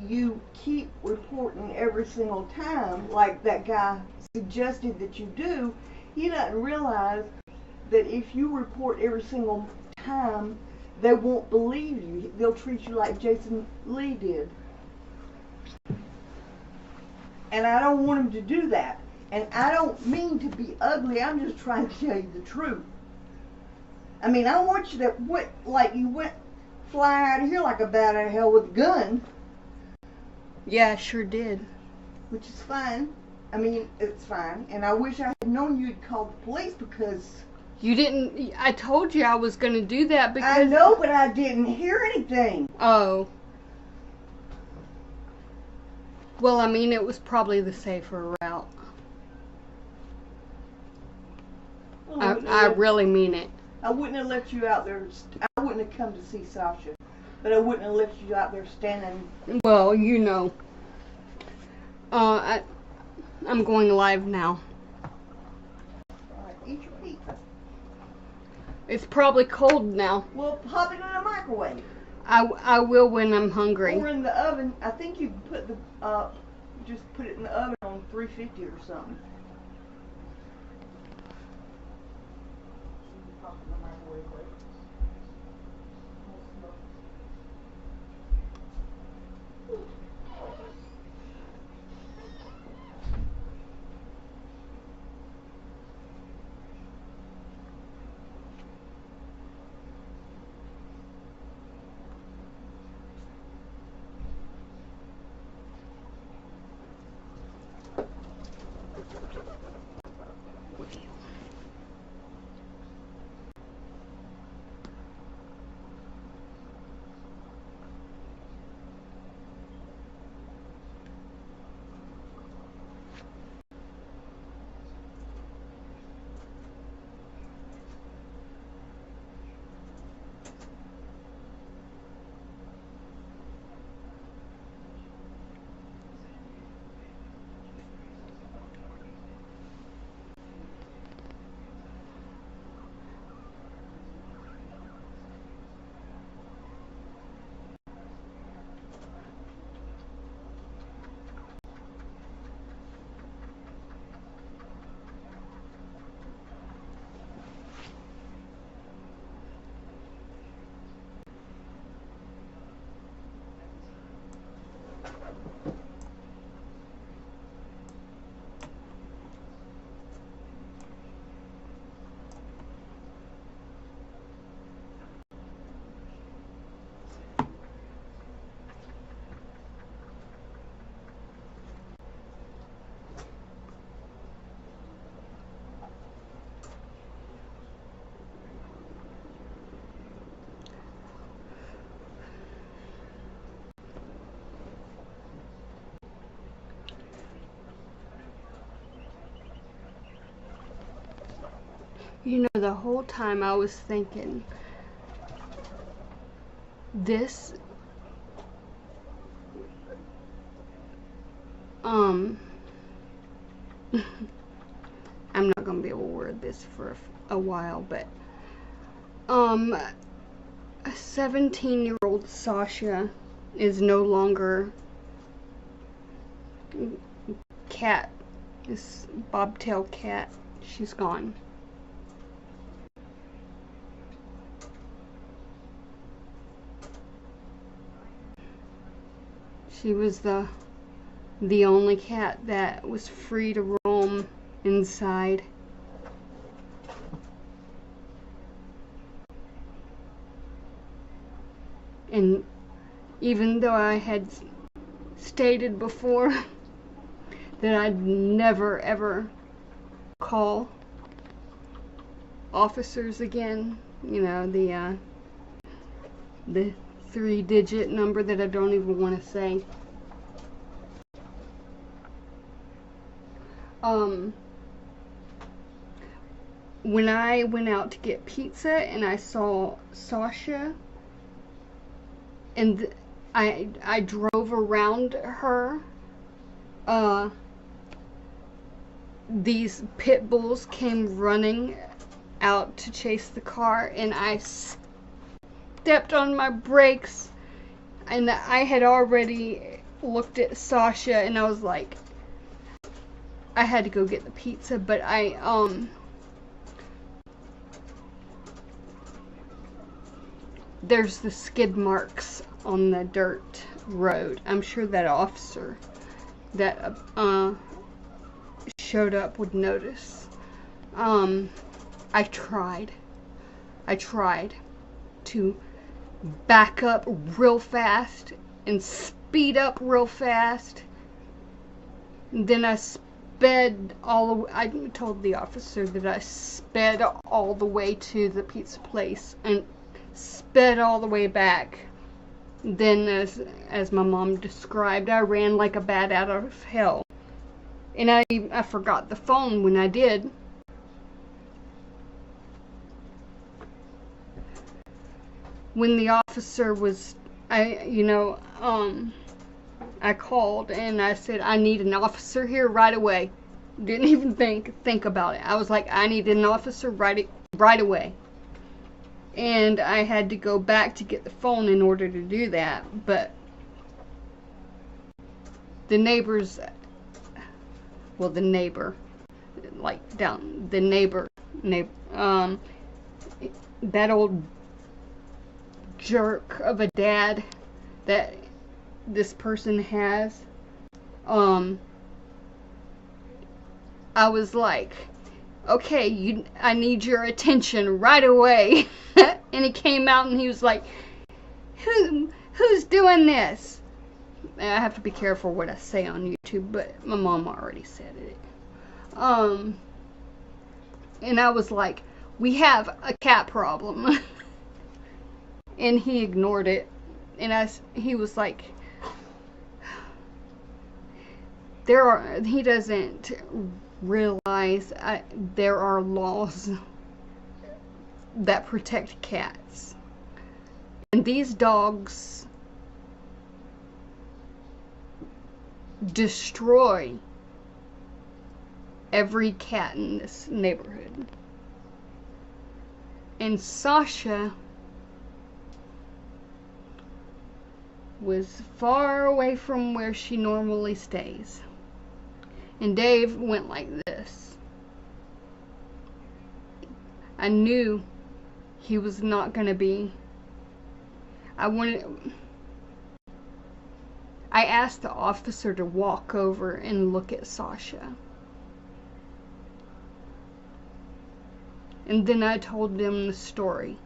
you keep reporting every single time, like that guy suggested that you do, he doesn't realize that if you report every single time, they won't believe you. They'll treat you like Jason Lee did. And I don't want him to do that. And I don't mean to be ugly. I'm just trying to tell you the truth. I mean, I want you to, you went fly out of here like a bat out of hell with a gun. Yeah, I sure did. Which is fine. I mean, it's fine. And I wish I had known you'd called the police because... You didn't... I told you I was going to do that because... I know, but I didn't hear anything. Oh. Well, I mean, it was probably the safer route. I really mean it. I wouldn't have left you out there. I wouldn't have come to see Sasha. But I wouldn't have left you out there standing. Well, you know. I'm going live now. Alright, eat your pizza. It's probably cold now. Well, pop it in the microwave. I will when I'm hungry. Or in the oven. I think you put just put it in the oven on 350 or something. Pop it in the microwave, right? You know, the whole time I was thinking, this, I'm not going to be able to word this for a while, but, a 17-year-old Sasha is no longer Cat, this bobtail cat. She's gone. She was the only cat that was free to roam inside. And even though I had stated before that I'd never ever call officers again, you know, the 3-digit number that I don't even want to say. When I went out to get pizza and I saw Sasha, and I drove around her, these pit bulls came running out to chase the car, and I stepped on my brakes, and I had already looked at Sasha and I was like, I had to go get the pizza, but there's the skid marks on the dirt road. I'm sure that officer that showed up would notice. I tried to back up real fast and speed up real fast. And then I sped all the way. I told the officer that I sped all the way to the pizza place and sped all the way back. Then, as my mom described, I ran like a bat out of hell. And I forgot the phone when I did. When the officer was, I called and I said, I need an officer here right away. Didn't even think about it. I was like, I need an officer right away. And I had to go back to get the phone in order to do that. But the neighbors, well, the neighbor, like down, the neighbor, that old jerk of a dad that this person has, I was like, okay, I need your attention right away. And he came out and he was like, who's doing this? And I have to be careful what I say on YouTube, but my mom already said it. And I was like, we have a cat problem. And he ignored it. And he was like, he doesn't realize there are laws that protect cats. And these dogs destroy every cat in this neighborhood. And Sasha was far away from where she normally stays. And Dave went like this. I knew he was not going to be. I asked the officer to walk over and look at Sasha. And then I told them the story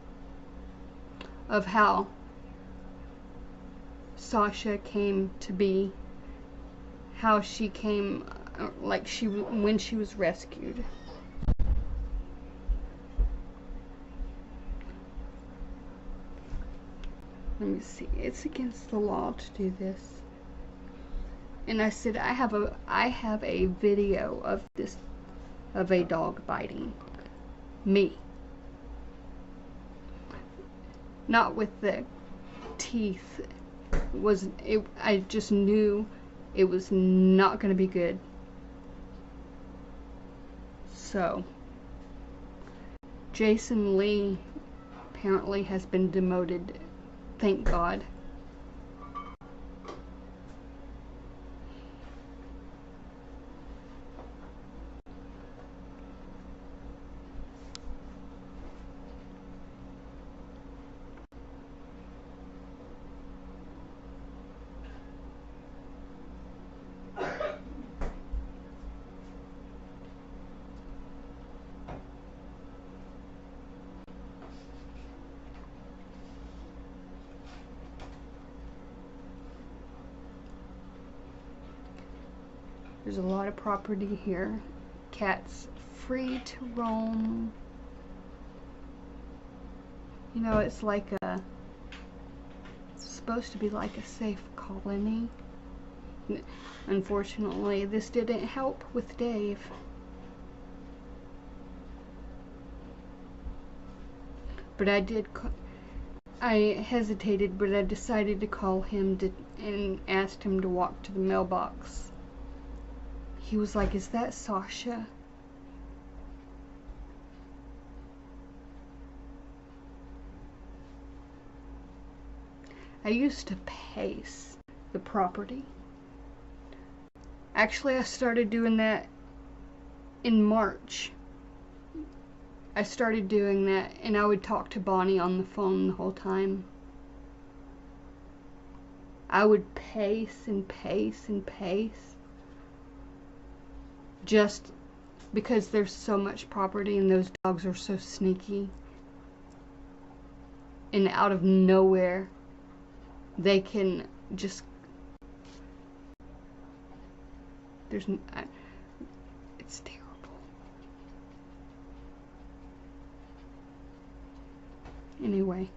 of how Sasha came to be, how she came, when she was rescued. Let me see. It's against the law to do this. And I said, I have a video of a dog biting me. Not with the teeth. I just knew it was not going to be good. So, Jason Lee apparently has been demoted. Thank God. There's a lot of property here. Cats free to roam. You know, it's supposed to be like a safe colony. Unfortunately, this didn't help with Dave. But I hesitated, but I decided to call him and asked him to walk to the mailbox. He was like, is that Sasha? I used to pace the property Actually, I started doing that in March. I started doing that, and I would talk to Bonnie on the phone the whole time. I would pace and pace and pace, just because there's so much property and those dogs are so sneaky. And out of nowhere, they can just, it's terrible. Anyway.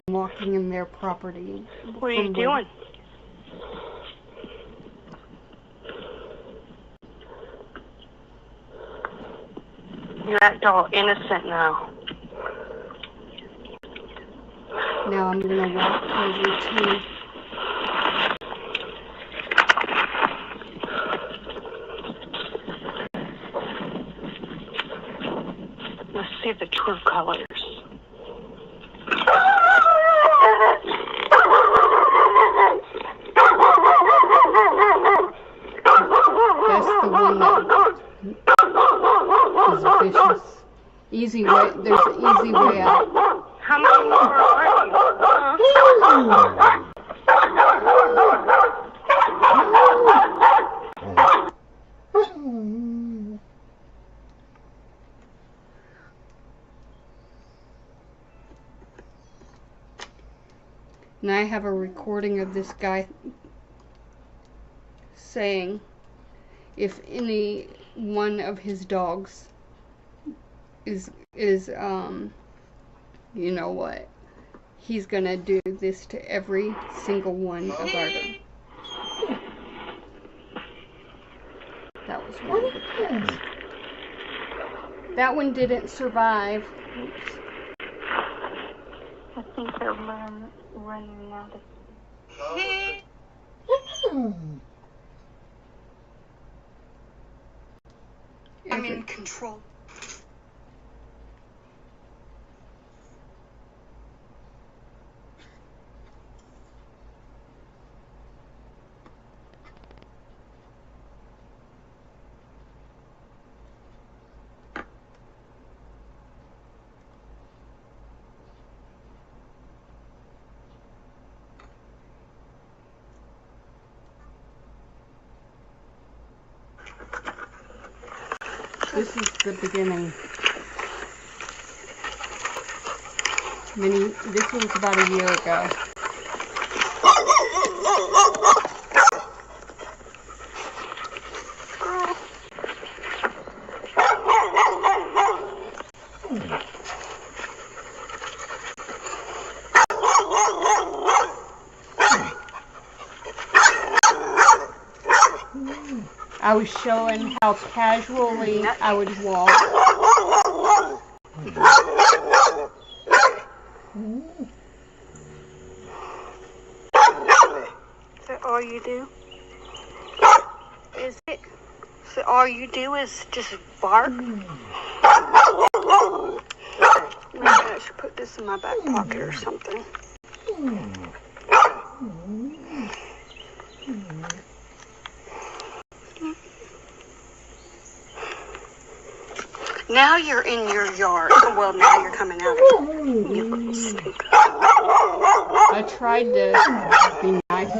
I'm walking in their property. What are you doing? You act all innocent now. Now I'm going to walk over to Let's see the true colors. easy way. There's an easy way out. How many more are And I have a recording of this guy saying if any one of his dogs is you know what, he's gonna do this to every single one of our dogs. That was one of the pets. That one didn't survive. Oops. I think they're running out of... I'm in control. This is the beginning. This was about a year ago. I was showing how casually I would walk. Is that all you do? Is it? So all you do is just bark? Maybe I should put this in my back pocket or something. Now you're in your yard. Well, now you're coming out of it. You little stink. I tried to be nice.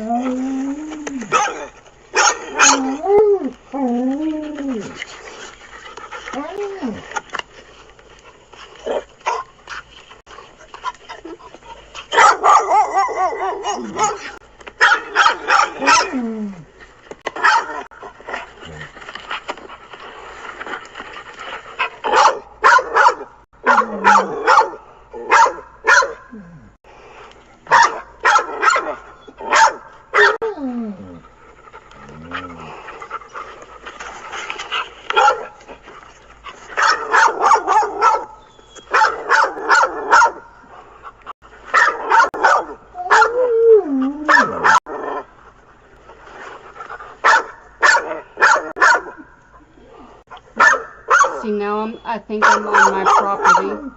See, now I think I'm on my property.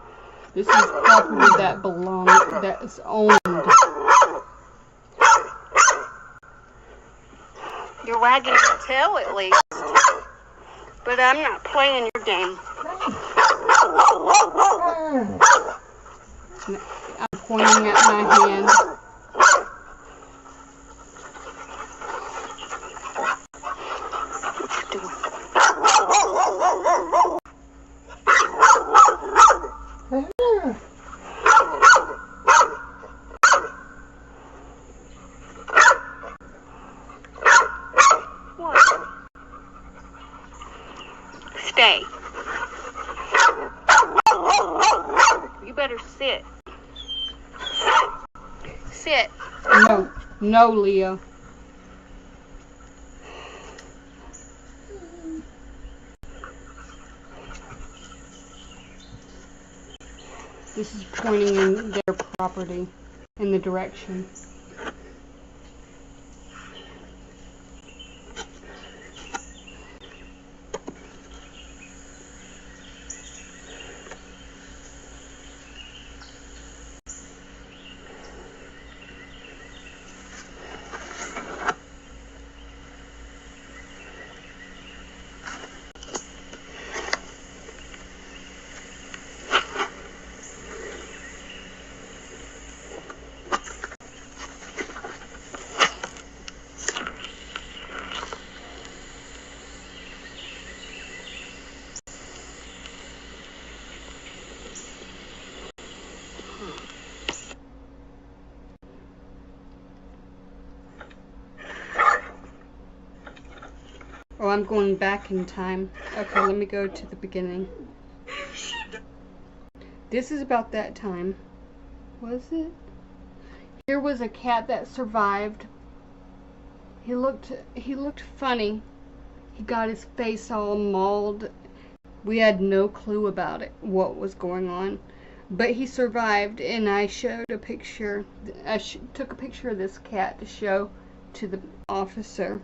This is property that's owned. You're wagging your tail at least. But I'm not playing your game. I'm pointing at my hand. What you doing? What? Stay. You better sit. Sit. No, Leo. This is pointing in their property, in the direction. Oh, I'm going back in time. Okay, let me go to the beginning. This is about that time. Was it? Here was a cat that survived. He looked funny. He got his face all mauled. We had no clue about it, what was going on. But he survived, and I showed a picture. I took a picture of this cat to show to the officer.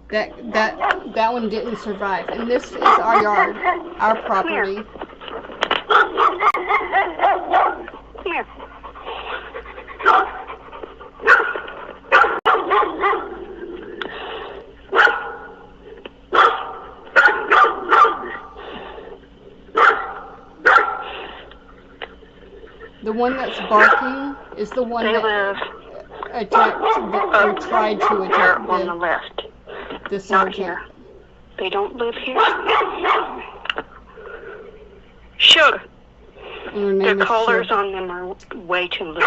That one didn't survive. And this is our yard, our property. Come here. The one that's barking is the one that attacked or tried to attack on the left. The Not sergeant. here. They don't live here. Sugar. And her name The is collars Sugar. on them are way too loose.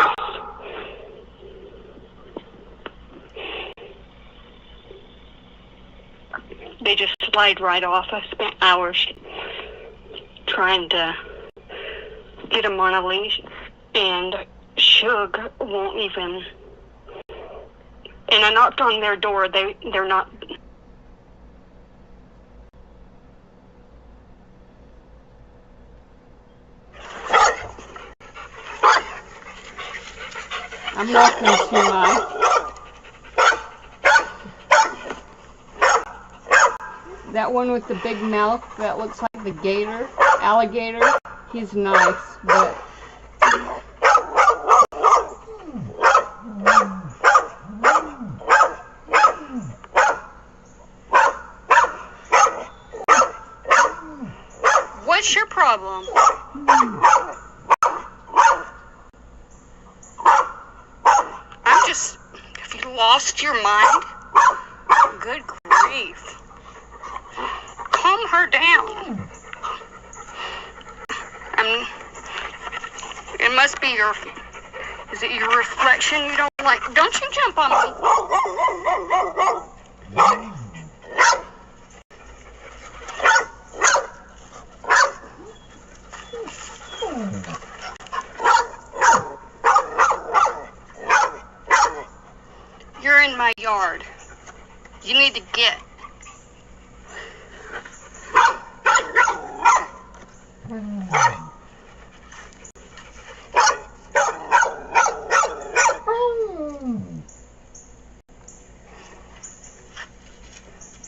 They just slide right off. I spent hours trying to get them on a leash, and Sugar won't even. And I knocked on their door. They're not. I'm walking to my. That one with the big mouth that looks like the alligator, he's nice, but What's your problem? Have you lost your mind? Good grief. Calm her down. It must be is it your reflection you don't like? Don't you jump on me. You're in my yard. You need to get.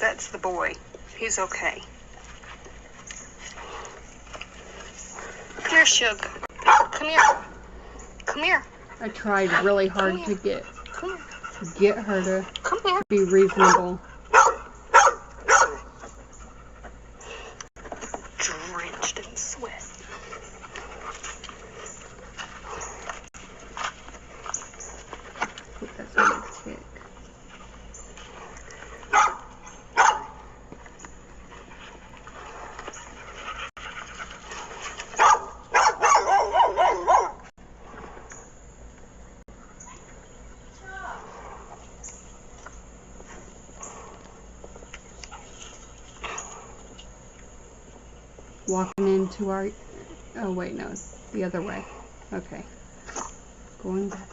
That's the boy. He's okay. Come here, Sugar. Come here. Come here. I tried really hard to get her to Come here. be reasonable. Drenched in sweat. That's not a tick. Walking into our, oh wait, no, the other way. Okay, going back.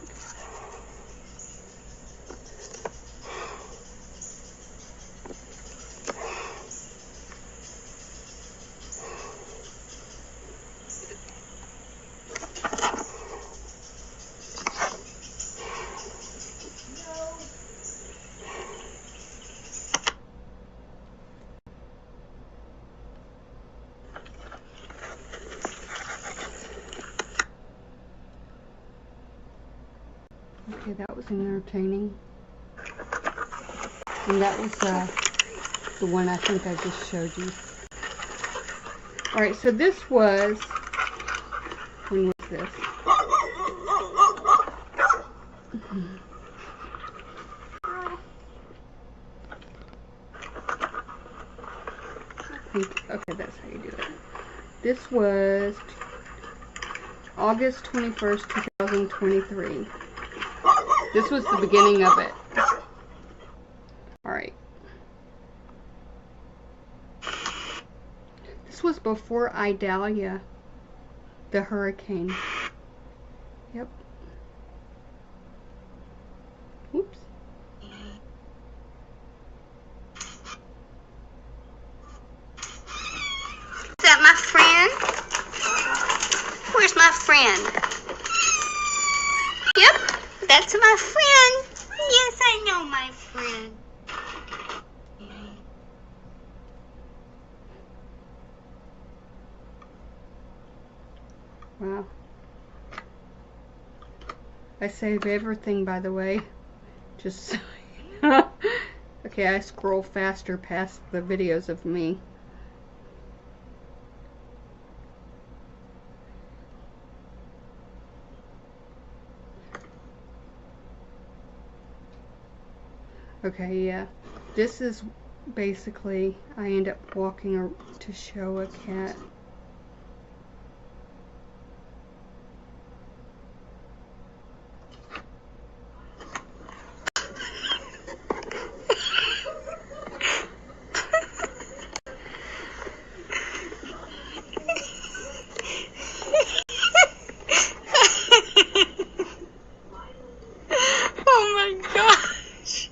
Okay, that was entertaining. And that was the one I think I just showed you. Alright, so this was, when was this? Okay, that's how you do it. This was August 21st, 2023. This was the beginning of it. Alright. before Idalia, the hurricane. Yep. Oops. Is that my friend? Where's my friend? Yep, that's my friend. Yes, I know my friend. Wow. I save everything, by the way. Just so you know. Okay, I scroll faster past the videos of me. Okay, yeah. This is basically, I end up walking to show a cat. Oh my gosh.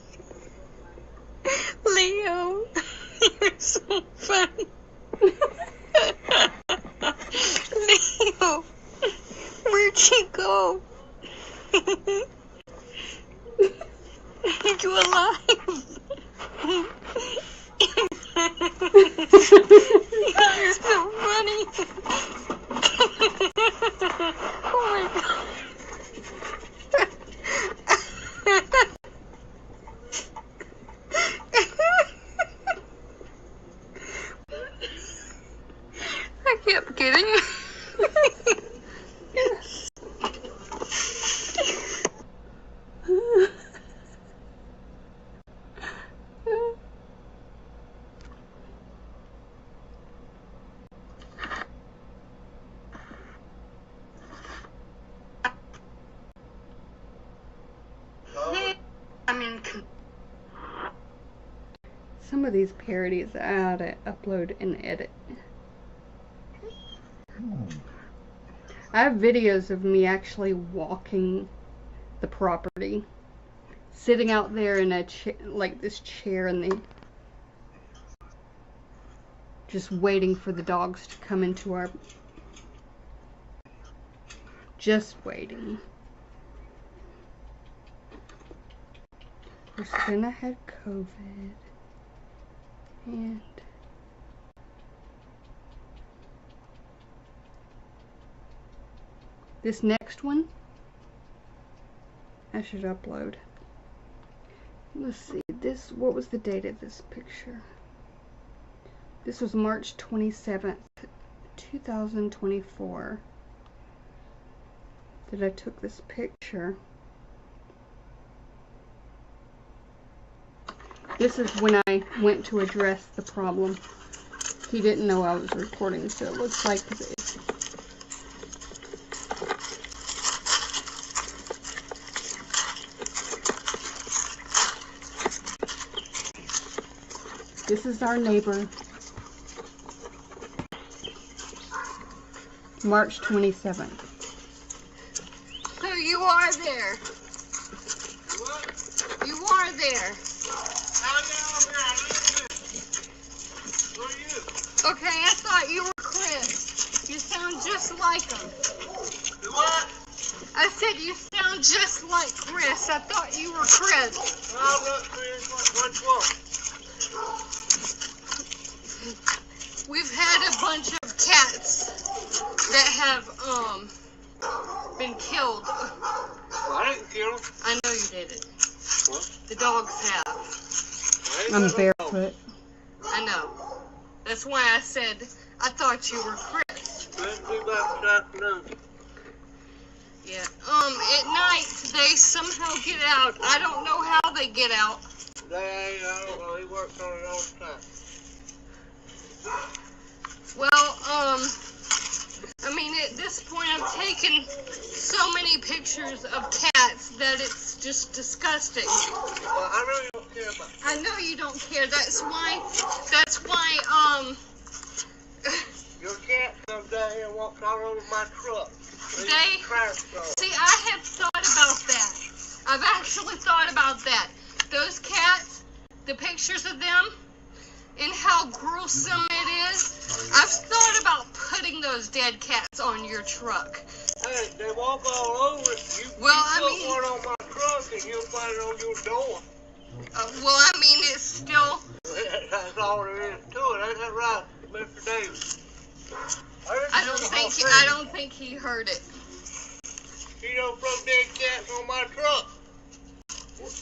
Leo, you're so funny. Leo, where'd you go? Are you alive? You're so funny. Oh my god. I kept getting Some of these parodies I ought to upload and edit. I have videos of me actually walking the property, sitting out there in a like this chair, and they just waiting for the dogs to come into our, just waiting. Of course, then I had COVID, and this next one I should upload. Let's see, this, what was the date of this picture? This was March 27th, 2024 that I took this picture. This is when I went to address the problem. He didn't know I was recording, so it looks like it's, this is our neighbor. March 27th. So you are there. What? You are there. Okay, I thought you were Chris. You sound just like him. What? I said you sound just like Chris. I thought you were Chris. No, I'm not Chris. Which one? We've had a bunch of cats that have been killed. Well, I didn't kill them. I know you did it. What? The dogs have. I'm barefoot. I know. That's why I said I thought you were Chris. Let's do that this afternoon. Yeah. At night they somehow get out. I don't know how they get out. I don't know. He works on it all the time. Well, I mean, at this point I've taken so many pictures of cats that it's just disgusting. Well, I really don't care about I know you don't care. That's why, You Your cat comes down here and walks all over my truck. They, see, I have thought about that. I've actually thought about that. Those cats, the pictures of them, and how gruesome it is. I've thought about putting those dead cats on your truck. Hey, they walk all over it. You Well, put I mean, one on my truck and you'll find it on your door. well, I mean, it's still. That's all there is to it. Ain't that right, Mr. Davis? I don't think he heard it. You don't throw dead cats on my truck.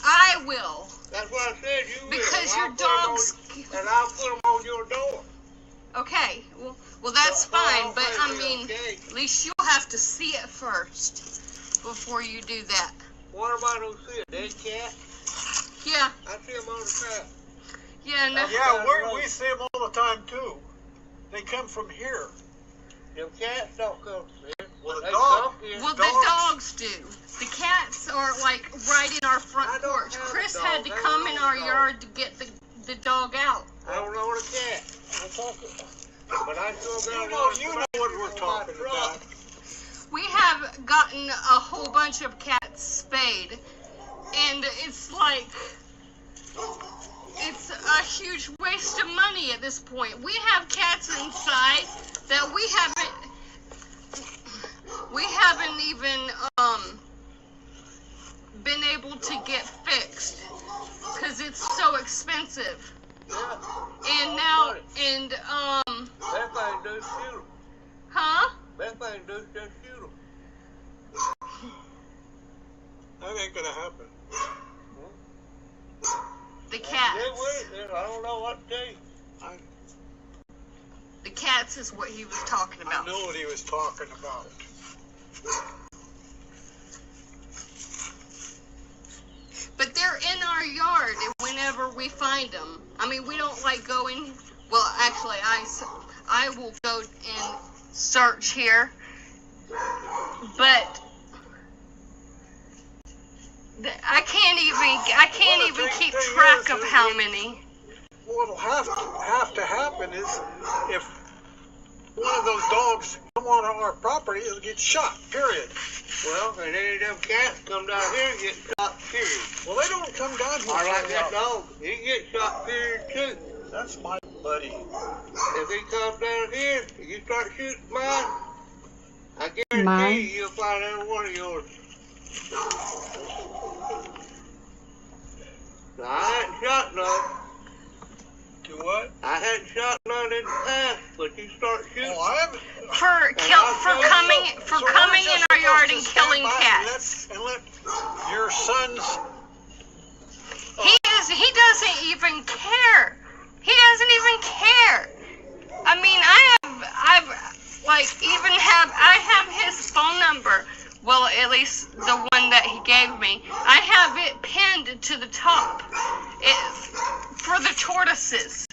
I will. That's what I said. You will. Because your I'll put 'em dogs. and I'll put them on your door. Okay, well that's fine, but I mean, Okay. at least you'll have to see it first before you do that. What am I gonna see? A dead cat? Yeah, I see them all the time. yeah, no. Yeah, we see them all the time too. They come from here. Them cats don't come from here. Well, the They dog- come here. Well, the dogs do. The cats are like right in our front I don't porch. have a Chris dog. had to I come don't in have a our dog. yard to get the dog out. I don't know what a cat. But I still got You know what we're talking about. We have gotten a whole bunch of cats spayed, and it's like, it's a huge waste of money at this point. We have cats inside that we haven't even been able to get fixed because it's so expensive. Yeah. And now, and Best thing to do is shoot them. huh? Best thing to do is just shoot them. That ain't gonna happen. The Get cats. with it. I don't know what to tell you. The cats is what he was talking I about. know what he was talking about. But they're in our yard, and whenever we find them, I mean, we don't like going. Well, actually, I will go and search here, but I can't even keep track of how many. What'll have to happen is if one of those dogs come on our property, it'll get shot. Period. Well, and any of them cats come down here and get shot, period. Well, they don't come down here. I like very that often. dog. He gets shot, period, too. That's my buddy. If he comes down here and you start shooting mine, I guarantee Mine? you you'll find every one of yours. Now, I hadn't shot none. Do what? I hadn't shot none in the past, but you start shooting. Oh, I haven't. For coming in our yard and killing cats. And let your sons. He doesn't even care. He doesn't even care. I mean, I have his phone number. Well, at least the one that he gave me. I have it pinned to the top. For the tortoises.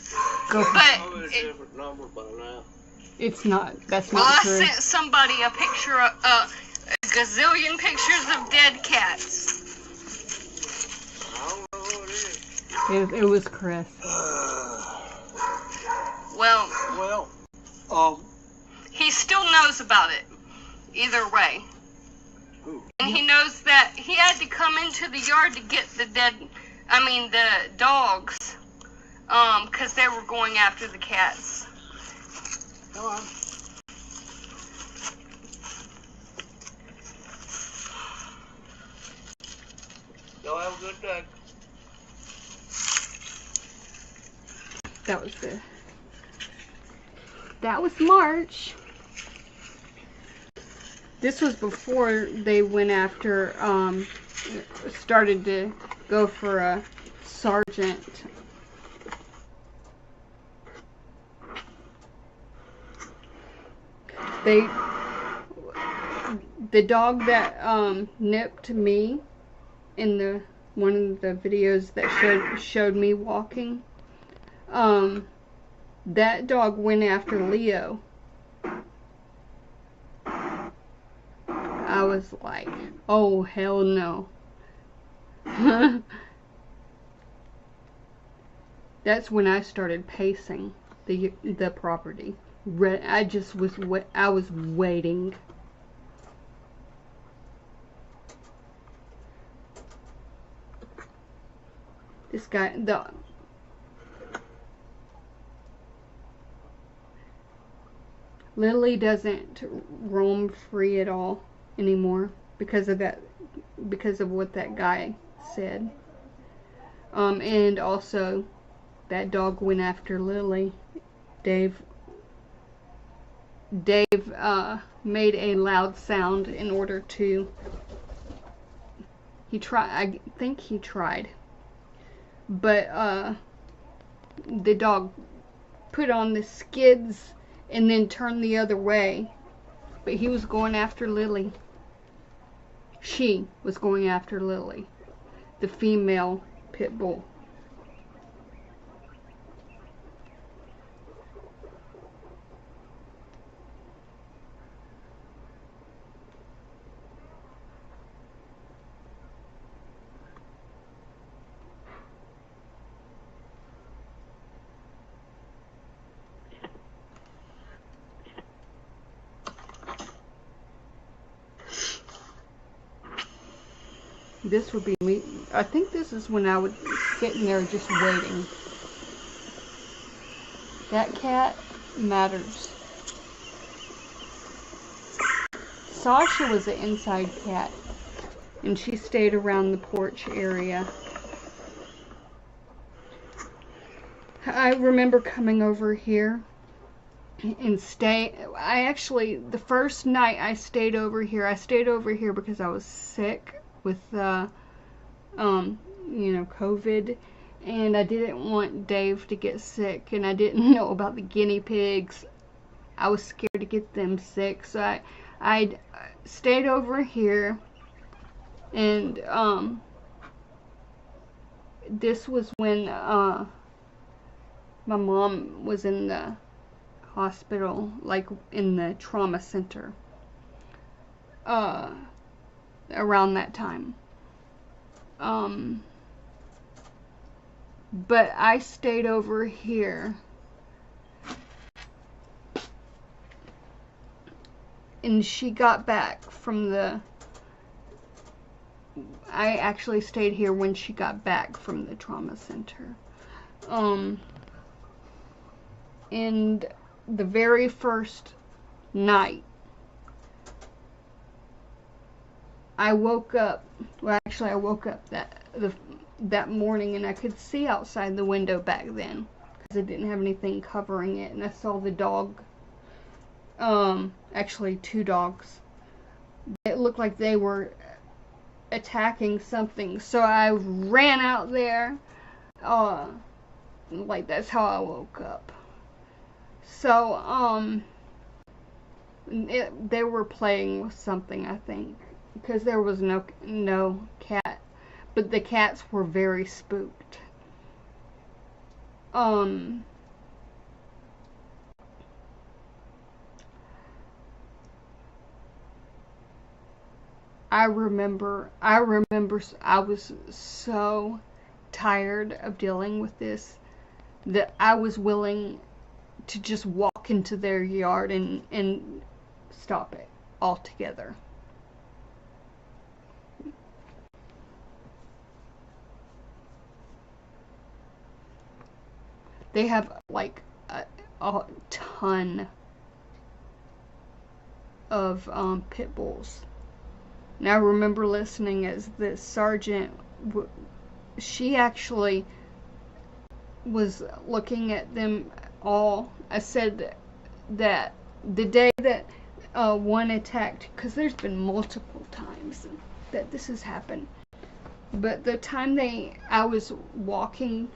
Go for Probably a But different number by now. It's not. That's well, not I true. sent somebody a picture of a gazillion pictures of dead cats. I don't know who it is. It was Chris. Well, Well, he still knows about it. Either way. Who? And he knows that he had to come into the yard to get the dogs. 'Cause they were going after the cats. come on. Y'all have a good day. That was March. This was before they went after, started to go for a sergeant. The dog that nipped me in one of the videos that showed me walking, that dog went after Leo. I was like, oh hell no. That's when I started pacing the property. I just was, I was waiting. This guy, Lily doesn't roam free at all anymore because of that, because of what that guy said. And also that dog went after Lily. Dave made a loud sound in order to, I think he tried, but the dog put on the skids and then turned the other way, but he was going after Lily. She was going after Lily, the female pit bull. This would be me. I think this is when I would sit in there just waiting. That cat matters. Sasha was an inside cat, and she stayed around the porch area. I remember coming over here and the first night I stayed over here because I was sick with COVID, and I didn't want Dave to get sick, and I didn't know about the guinea pigs. I was scared to get them sick, so I stayed over here, and this was when my mom was in the hospital, like in the trauma center, around that time. But I stayed over here, and she got back from I actually stayed here when she got back from the trauma center. And the very first night, I woke up that morning, and I could see outside the window back then because I didn't have anything covering it, and I saw the dog, actually 2 dogs. It looked like they were attacking something, so I ran out there. Like, that's how I woke up. So they were playing with something, I think, because there was no cat, but the cats were very spooked. I remember I was so tired of dealing with this that I was willing to just walk into their yard and stop it altogether. They have like a ton of pit bulls. And I remember listening as the sergeant, she actually was looking at them all. I said that the day that one attacked, because there's been multiple times that this has happened, but the time I was walking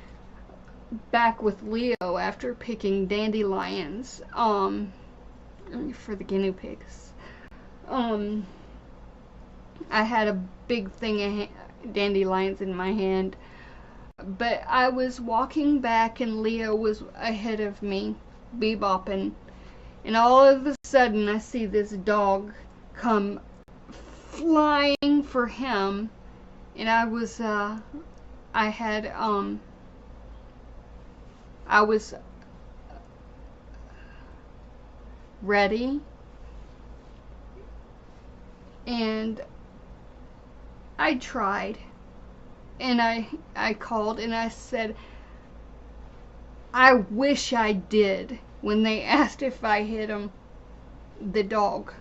back with Leo after picking dandelions for the guinea pigs, I had a big thing of dandelions in my hand, but I was walking back and Leo was ahead of me, bebopping, and all of a sudden I see this dog come flying for him, and I was ready. And I tried. And I called and I said, I wish I did, when they asked if I hit him, the dog.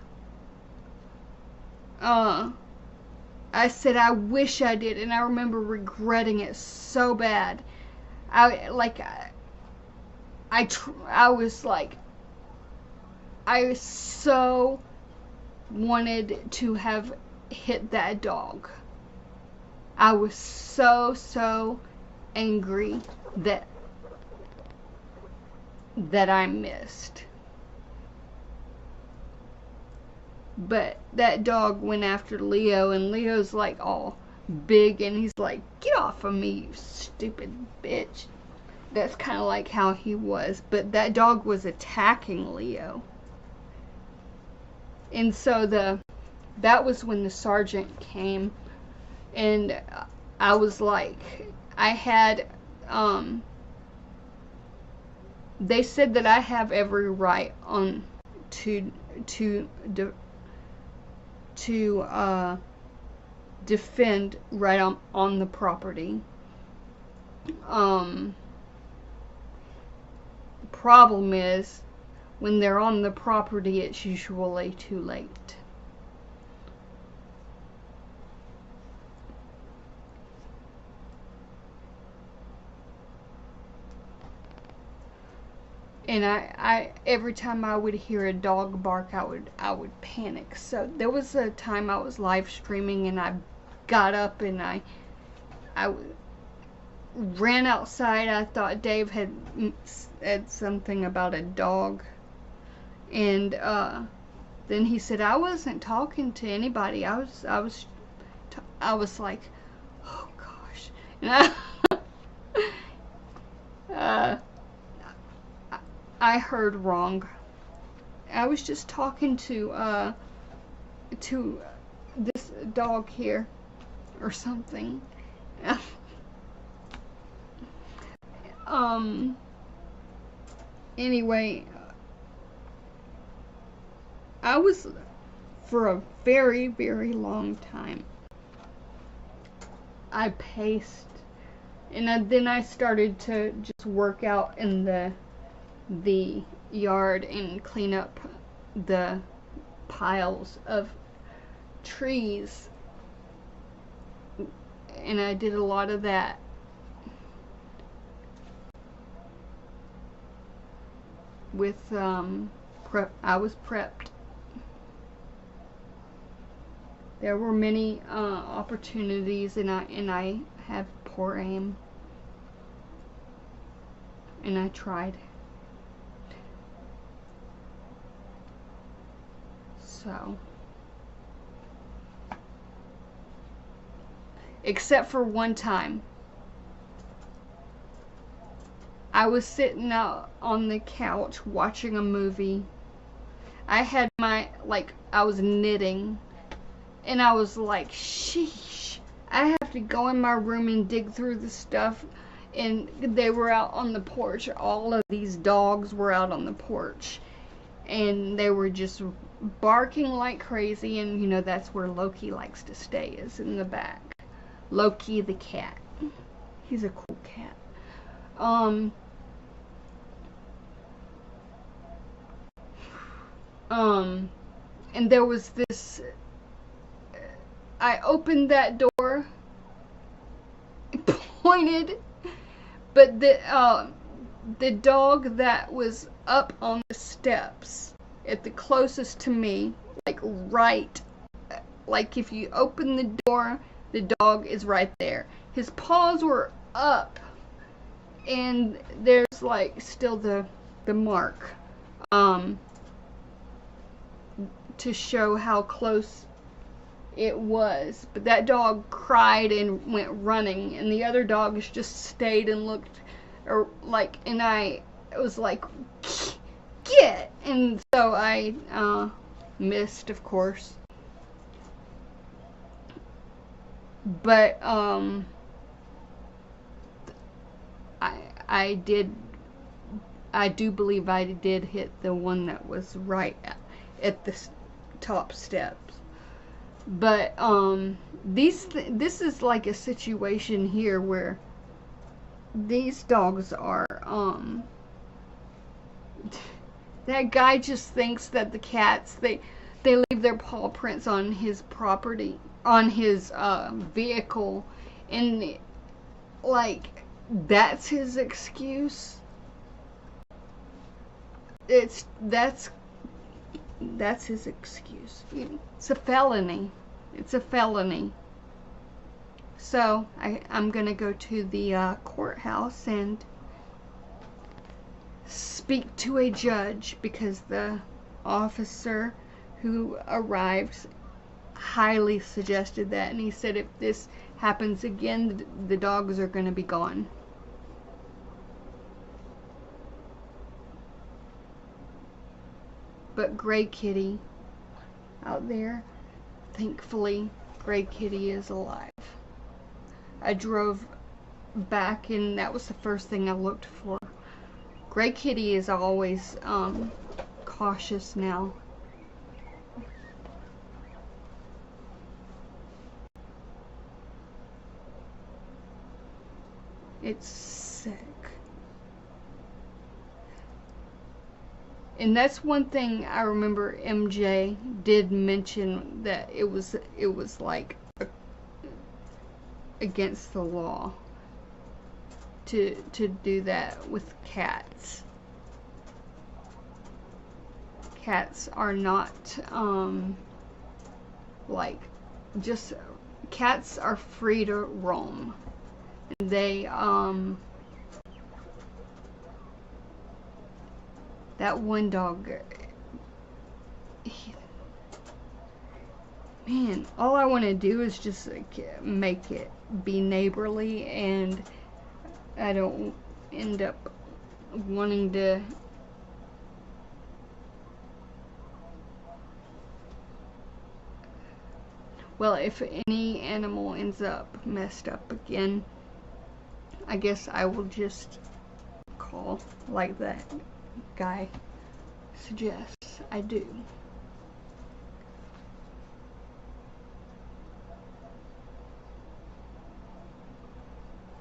I said I wish I did, and I remember regretting it so bad. I so wanted to have hit that dog. I was so angry that I missed. But that dog went after Leo, and Leo's like all big, and he's like, get off of me, you stupid bitch. That's kind of like how he was. But that dog was attacking Leo. And so that was when the sergeant came, and I was like, I had, they said that I have every right to defend right on the property. The problem is, when they're on the property, it's usually too late. And I every time I would hear a dog bark, I would panic. So there was a time I was live streaming, and I got up and I ran outside. I thought Dave had said something about a dog, and then he said I wasn't talking to anybody. I was like, oh gosh, and I heard wrong. I was just talking to this dog here or something. Anyway, I was, for a very, very long time, I paced, and then I started to just work out in the yard and clean up the piles of trees, and I did a lot of that. With I was prepped. There were many opportunities, and I have poor aim, and I tried. So, except for one time, I was sitting out on the couch watching a movie. I had I was knitting, and I was like, sheesh, I have to go in my room and dig through the stuff. And they were out on the porch. All of these dogs were out on the porch, and they were just barking like crazy. And you know, that's where Loki likes to stay, is in the back. Loki the cat. He's a cool cat. And there was this, I opened that door, pointed, but the dog that was up on the steps at the closest to me, like if you open the door, the dog is right there. His paws were up, and there's like still the mark, to show how close it was. But that dog cried and went running, and the other dogs just stayed and looked, and I was like, get! And so I missed, of course. But I do believe I did hit the one that was right at the top steps. But this is like a situation here where these dogs are that guy just thinks that the cats, they leave their paw prints on his property, on his vehicle, and like that's his excuse. That's his excuse. It's a felony. It's a felony. So I'm gonna go to the courthouse and speak to a judge, because the officer who arrived highly suggested that, and he said if this happens again, the dogs are gonna be gone. But Gray Kitty out there, thankfully, Gray Kitty is alive. I drove back and that was the first thing I looked for. Gray Kitty is always cautious now. It's sick. And that's one thing I remember MJ did mention, that it was like against the law to do that with cats. Cats are not like just cats are free to roam. They that one dog, man, all I want to do is just like make it be neighborly, and I don't end up wanting to well, if any animal ends up messed up again, I guess I will just call like that guy suggests I do.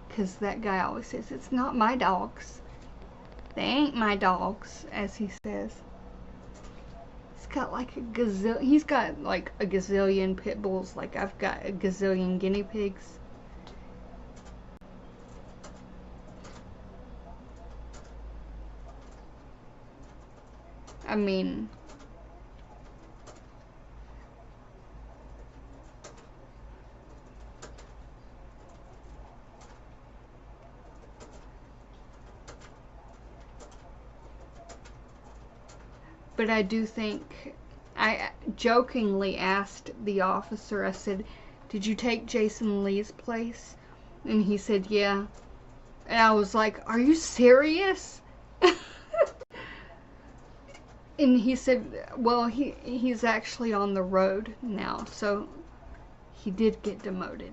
Because that guy always says, it's not my dogs. They ain't my dogs, as he says. He's got like a gazillion pit bulls, like I've got a gazillion guinea pigs. I mean, but I do think, I jokingly asked the officer, I said, did you take Jason Lee's place? And he said, yeah. And I was like, are you serious? And he said, well, he's actually on the road now, so he did get demoted.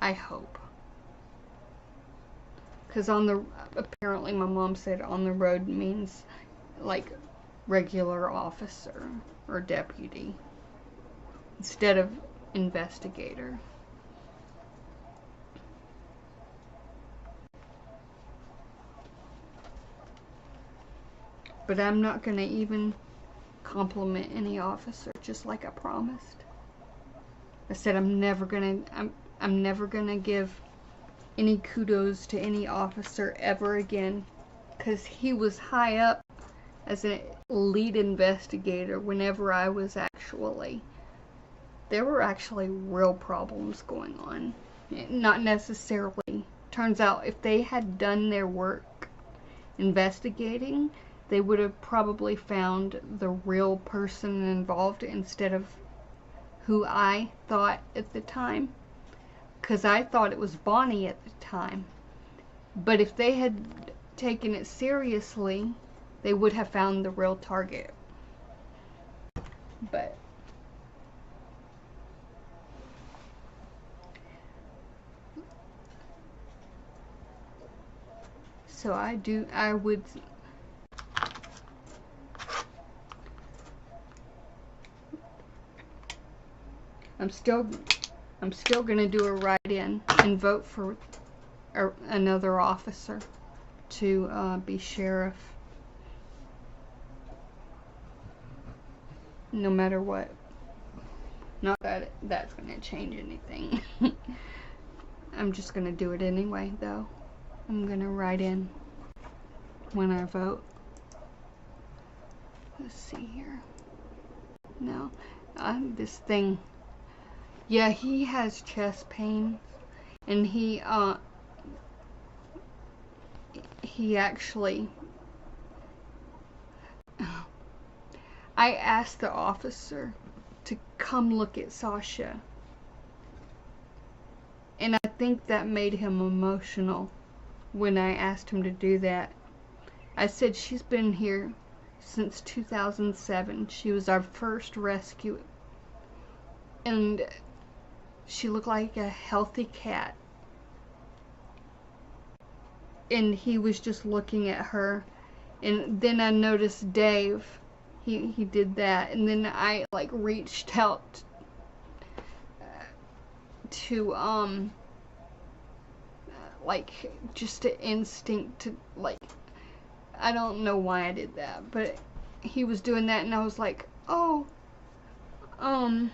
I hope. Because apparently my mom said on the road means like regular officer or deputy instead of investigator. But I'm not going to even compliment any officer, just like I promised. I said I'm never going to give any kudos to any officer ever again, because he was high up as a lead investigator whenever I was there were actually real problems going on. Not necessarily. Turns out if they had done their work investigating, they would have probably found the real person involved instead of who I thought at the time. Because I thought it was Bonnie at the time. But if they had taken it seriously, they would have found the real target. But So I would. I'm still gonna do a write-in and vote for another officer to be sheriff, no matter what. Not that that's gonna change anything. I'm just gonna do it anyway, though. I'm gonna write in when I vote. Let's see here. No, this thing. Yeah, he has chest pain, and he actually. I asked the officer to come look at Sasha, and I think that made him emotional when I asked him to do that. I said she's been here since 2007. She was our first rescue, and she looked like a healthy cat, and he was just looking at her. And then I noticed Dave, he did that, and then I like reached out to like just an instinct to, like, I don't know why I did that, but he was doing that, and I was like, oh, and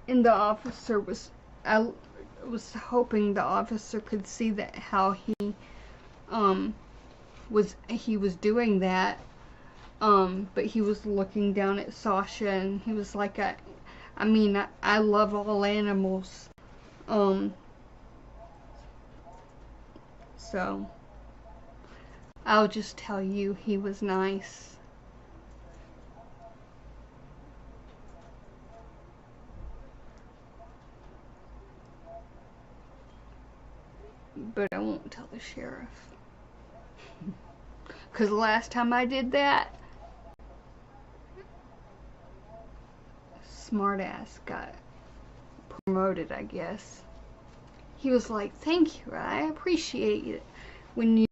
the officer was, I was hoping the officer could see that how he was doing that, but he was looking down at Sasha, and he was like, I mean, I love all animals, so I'll just tell you, he was nice. But I won't tell the sheriff. Because the last time I did that, smartass got promoted, I guess. He was like, thank you, I appreciate it. When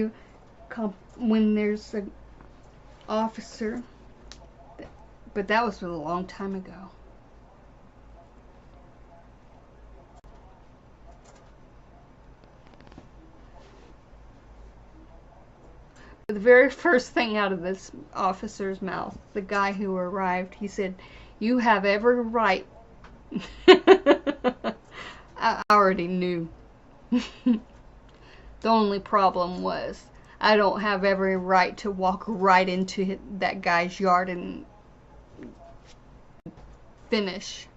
there's an officer. But that was a long time ago. The very first thing out of this officer's mouth, the guy who arrived, he said, "You have every right." I already knew. The only problem was, I don't have every right to walk right into that guy's yard and finish.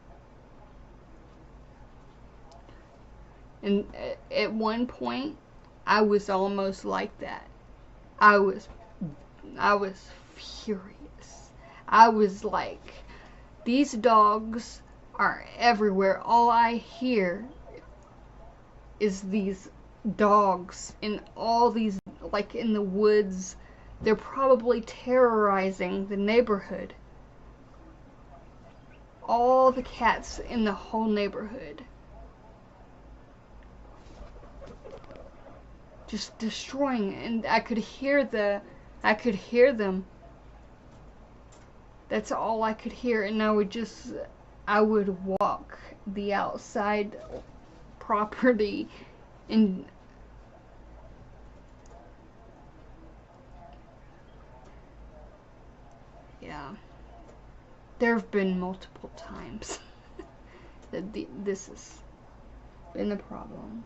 And at one point, I was almost like that. I was furious. I was like, these dogs are everywhere. All I hear is these dogs in all these, like in the woods. They're probably terrorizing the neighborhood. All the cats in the whole neighborhood. Just destroying, and I could hear them. That's all I could hear, and I would walk the outside property, and yeah, there have been multiple times that this has been a problem.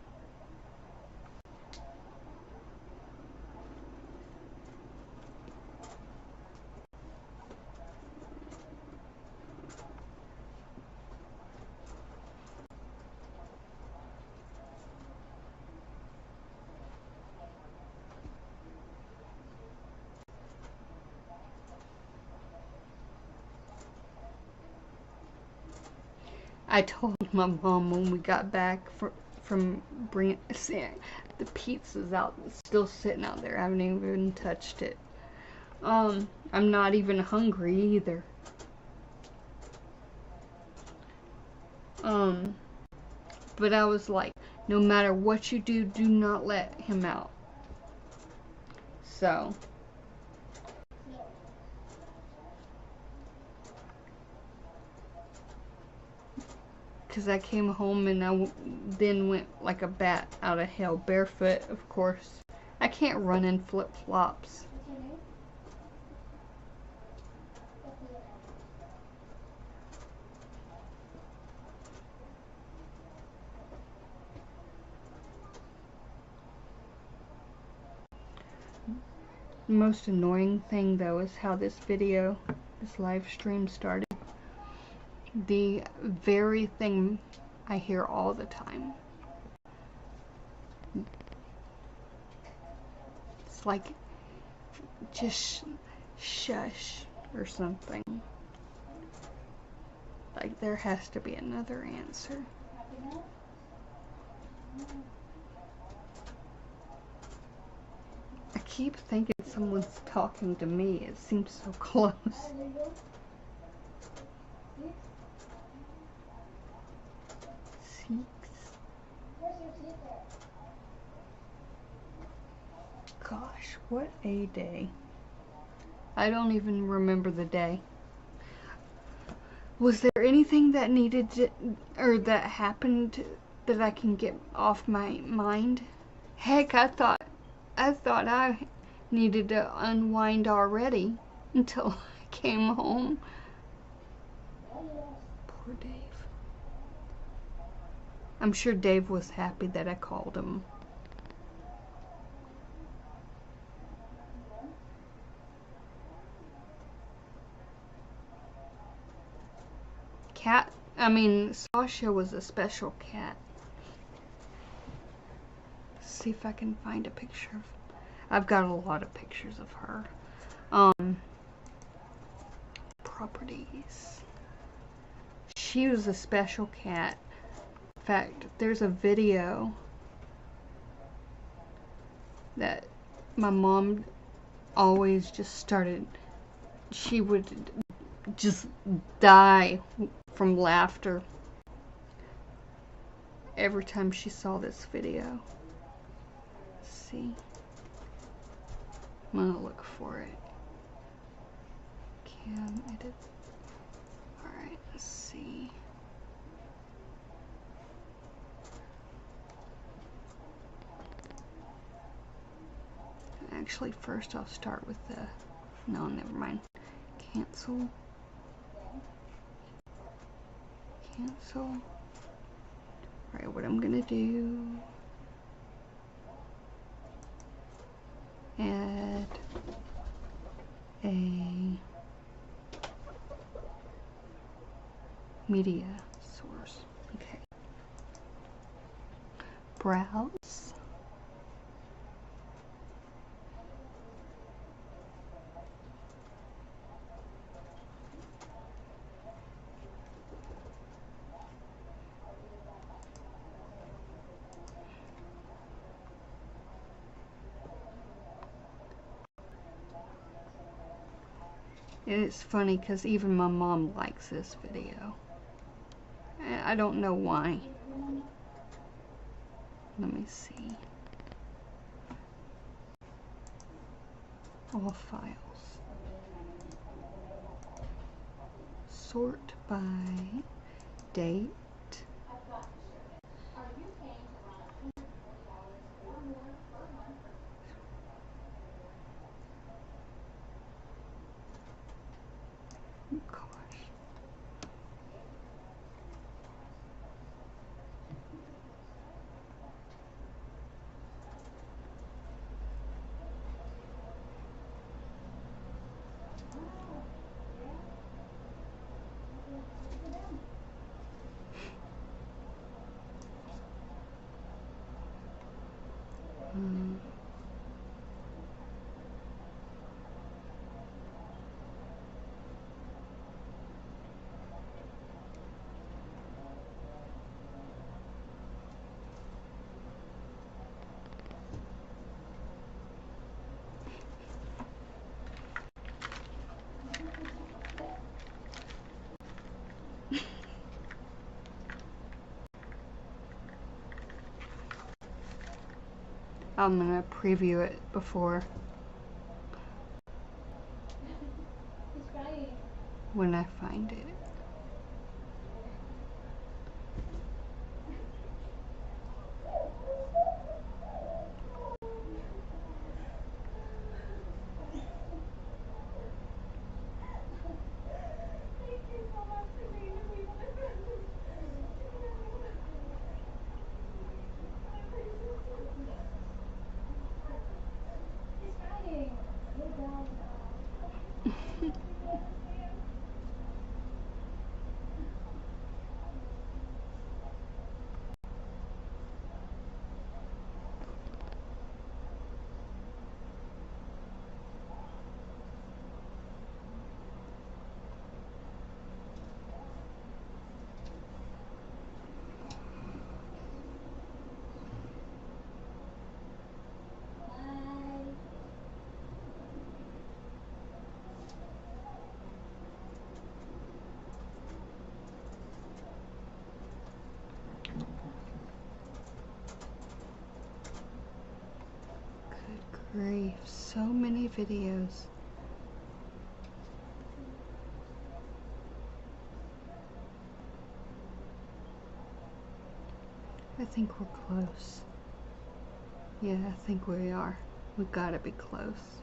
I told my mom when we got back from bringing the pizza's out, it's still sitting out there. I haven't even touched it. I'm not even hungry either. But I was like, No matter what you do, do not let him out. So, because I came home and I then went like a bat out of hell, barefoot, of course. I can't run in flip-flops. The most annoying thing though is how this live stream started. The very thing I hear all the time. It's like, just shush or something. Like there has to be another answer. I keep thinking someone's talking to me. It seems so close. Gosh, what a day. I don't even remember the day. Was there anything that needed to, or that happened that I can get off my mind? Heck, I thought I needed to unwind already until I came home. Poor Dave. I'm sure Dave was happy that I called him. Sasha was a special cat. Let's see if I can find a picture of. I've got a lot of pictures of her. Properties. She was a special cat. In fact, there's a video that my mom always just started. She would just die from laughter every time she saw this video. Let's see. I'm gonna look for it. Cam edit. Alright, let's see. Actually, first I'll start with the. No, never mind. Cancel. Cancel. Alright, what I'm gonna do. Add a media source. Okay. Browse. And it's funny because even my mom likes this video. I don't know why. Let me see. All files. Sort by date. I'm gonna preview it before when I find it. Good grief, so many videos. I think we're close. Yeah, I think we are. We gotta be close.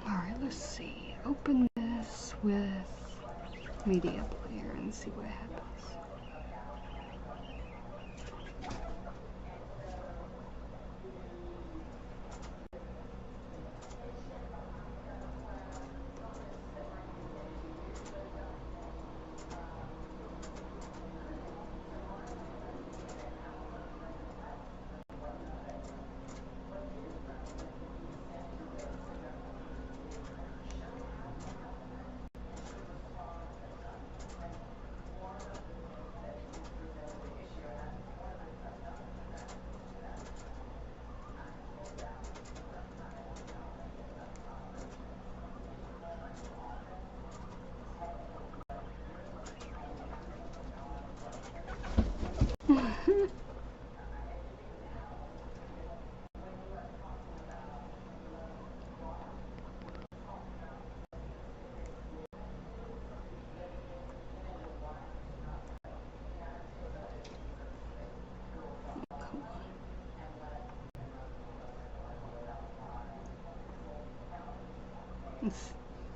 Alright, let's see. Open this with media player and see what happens.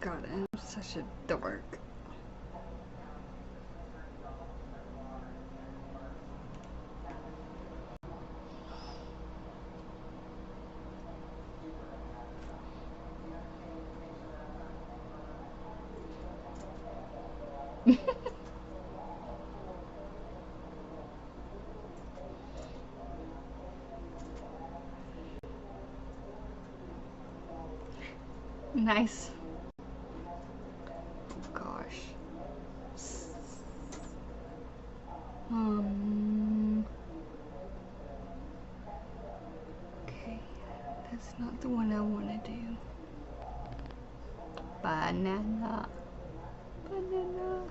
God, I'm such a dork. Nice. Gosh. Okay, that's not the one I want to do. Banana. Banana.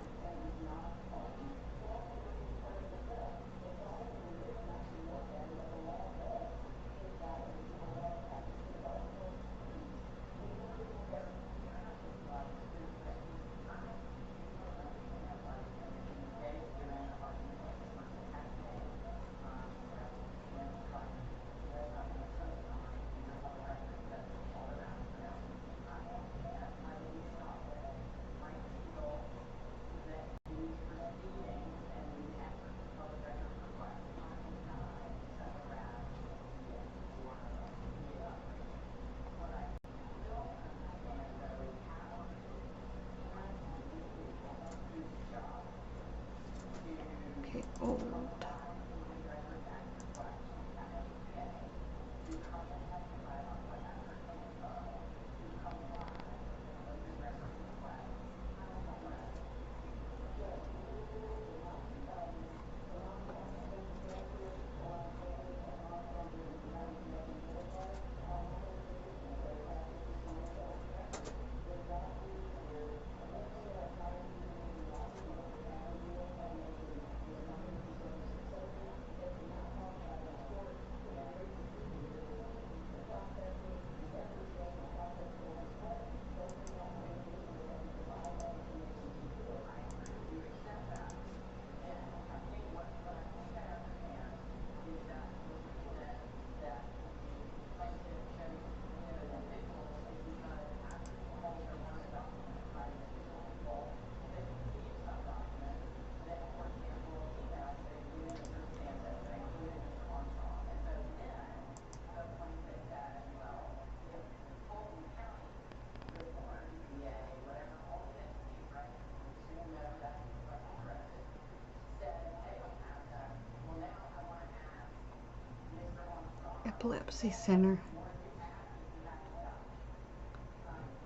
old. Epilepsy Center.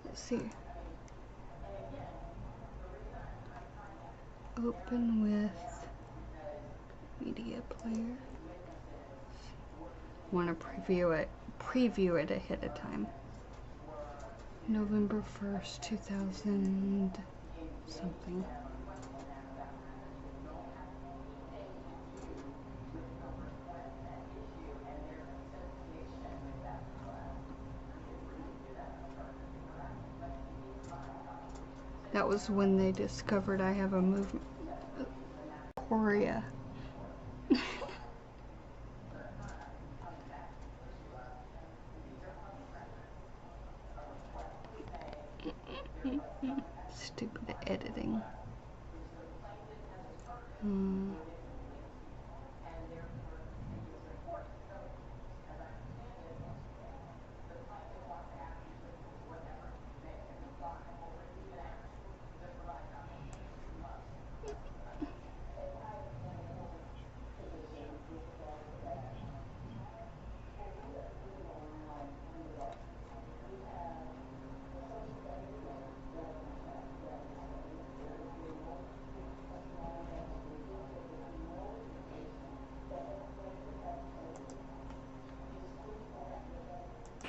Let's see. Open with media player. Want to preview it ahead of time. November 1st, 2000 something. That was when they discovered I have a movement chorea. Stupid editing.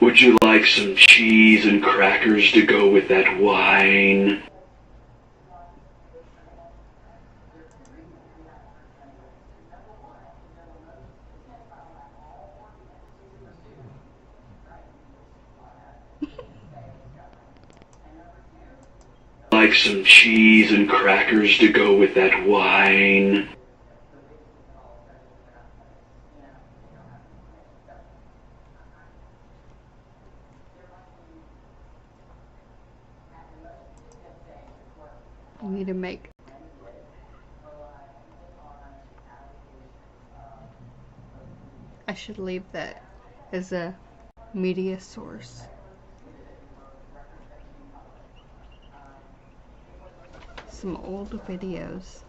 Would you like some cheese and crackers to go with that wine? Like some cheese and crackers to go with that wine? I need to make. I should leave that as a media source. Some old videos.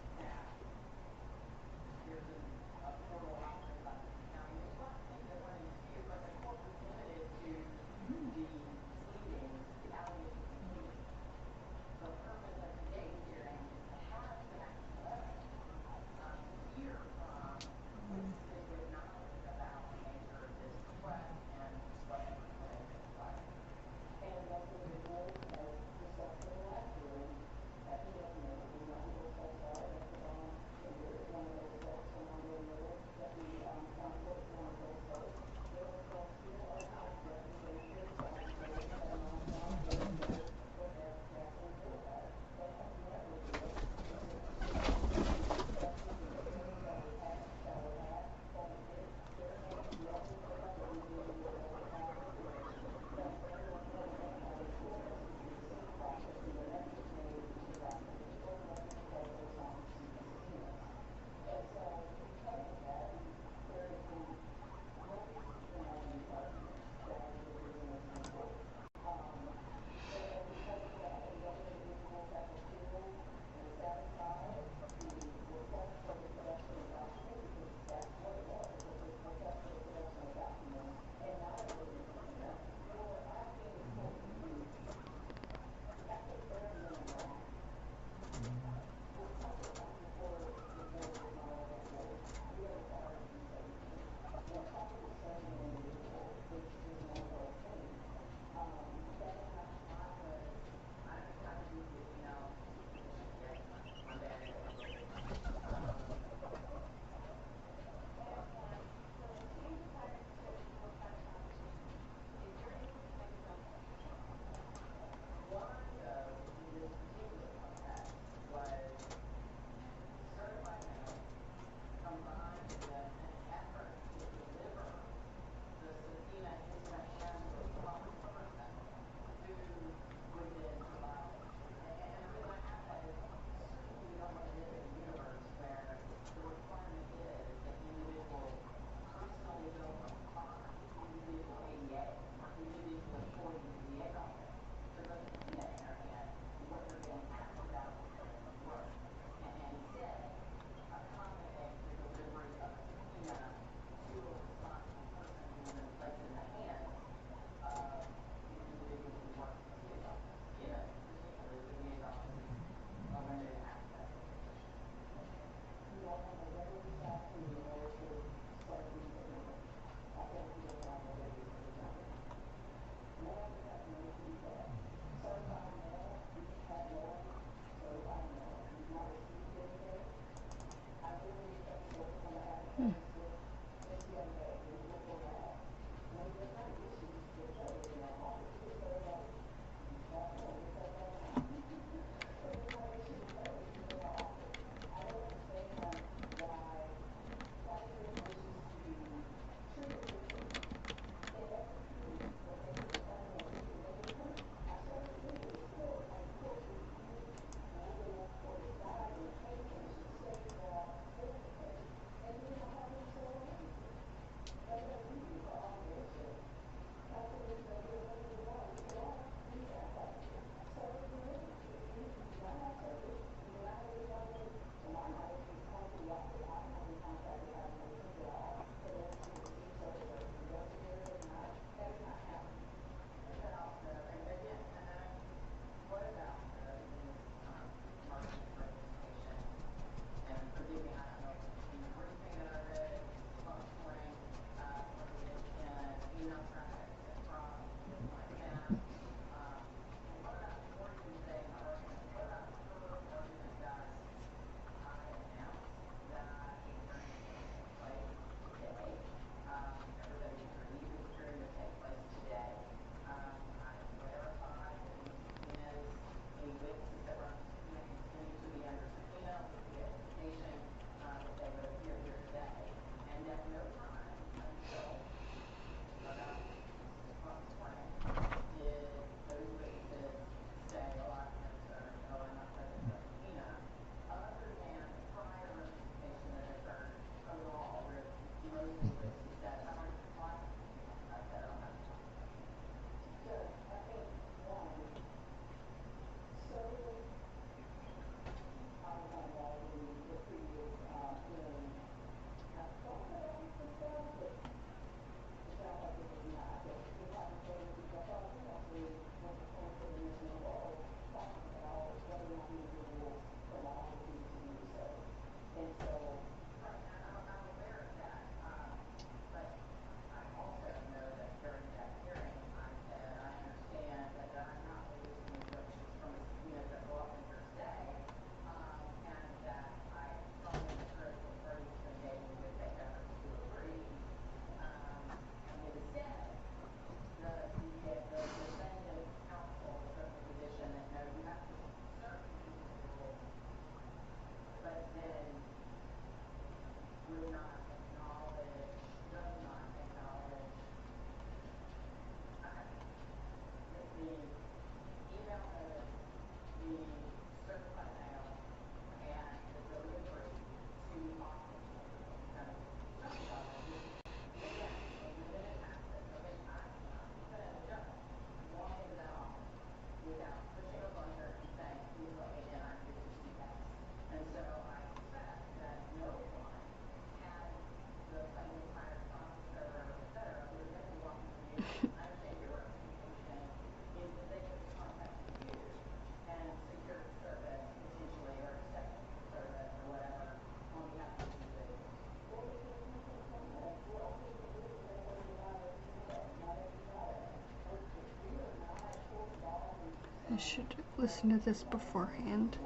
I should listen to this beforehand.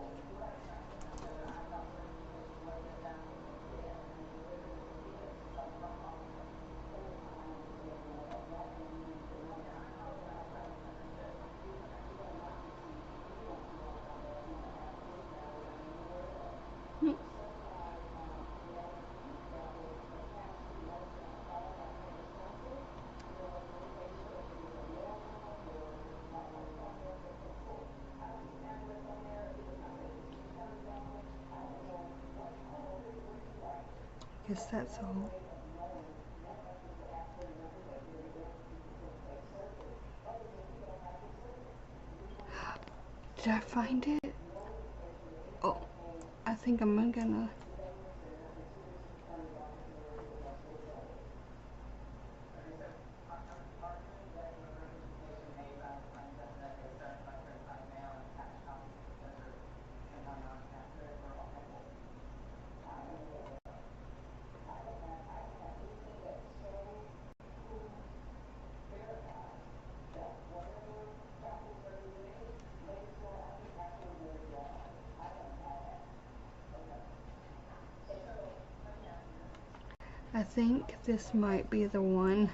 Guess that's all. Did I find it? Oh, I think I'm gonna. I think this might be the one.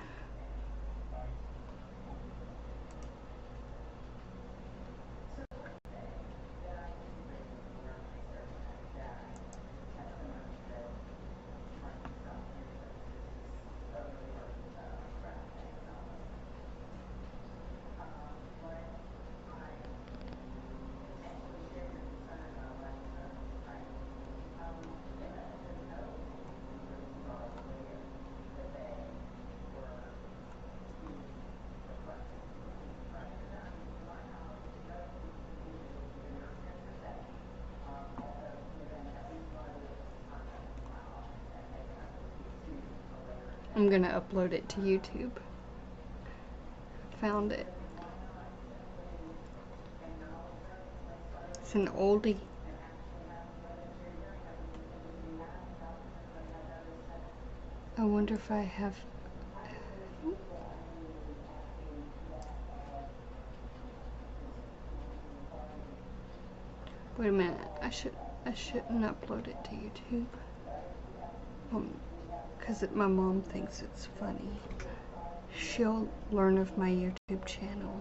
I'm gonna upload it to YouTube. Found it. It's an oldie. I wonder if I have. Wait a minute. I shouldn't upload it to YouTube. Because my mom thinks it's funny. She'll learn of my YouTube channel.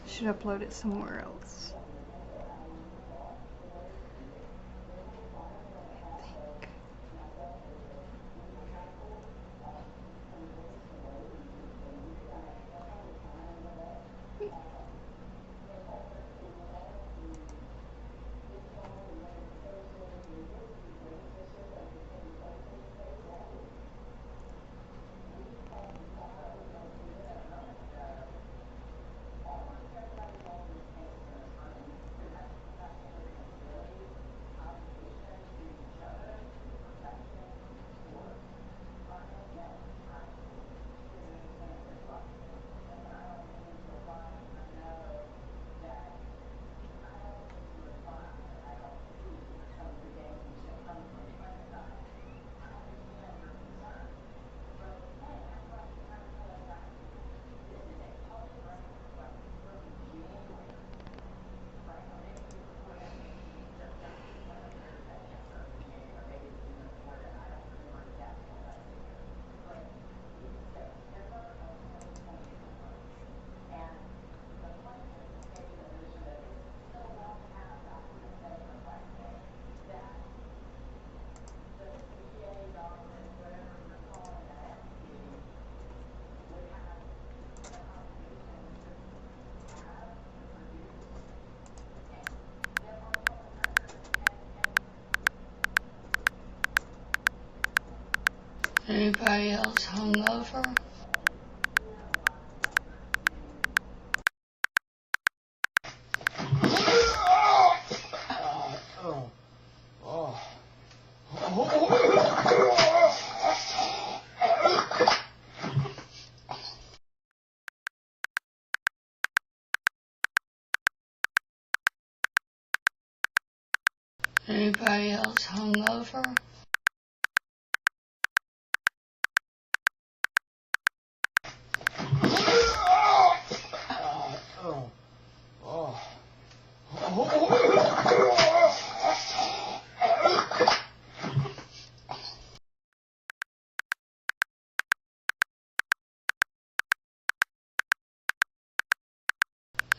Should upload it somewhere else. Anybody else hungover? Anybody else hungover?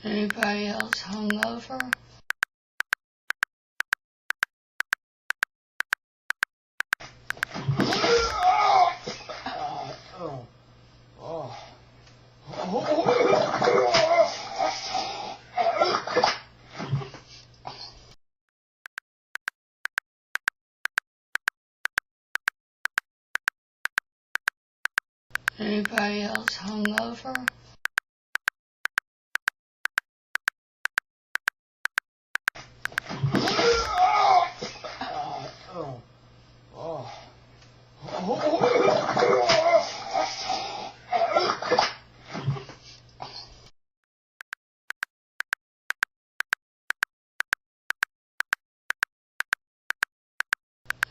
Anybody else hungover? Anybody else hungover?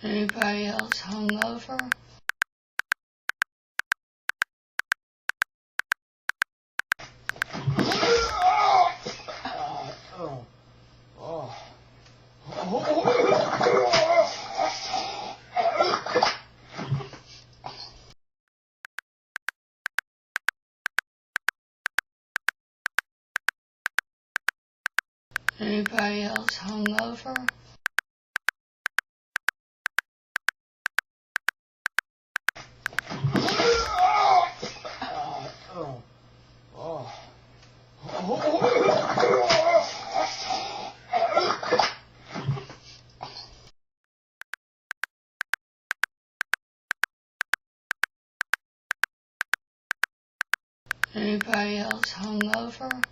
Anybody else hungover? Anybody else hungover? Anybody else hungover?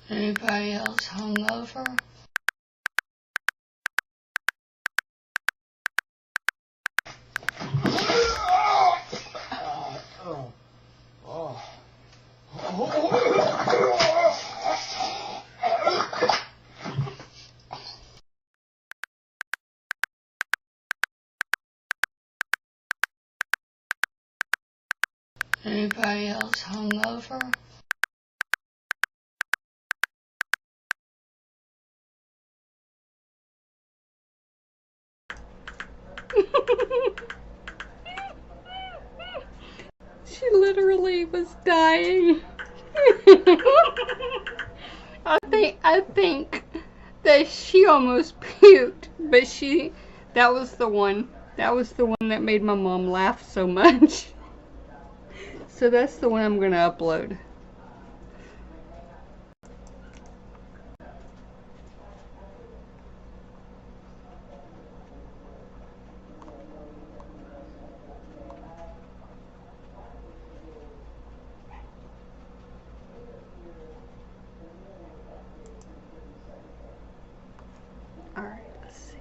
Anybody else hungover? Anybody else hungover? She literally was dying. I think that she almost puked, but that was the one that made my mom laugh so much. So that's the one I'm gonna upload. Alright, let's see.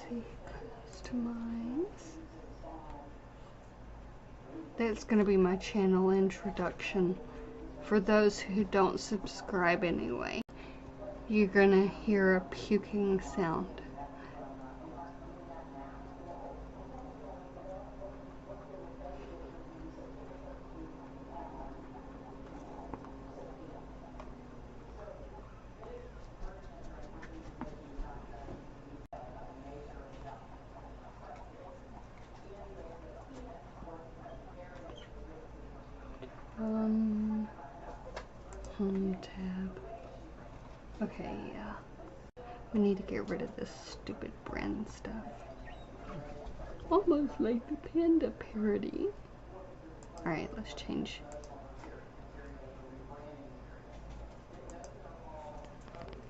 See, customize. That's going to be my channel introduction. For those who don't subscribe anyway, you're going to hear a puking sound. Home tab. Okay, yeah. We need to get rid of this stupid brand stuff. Almost like the panda parody. Alright, let's change.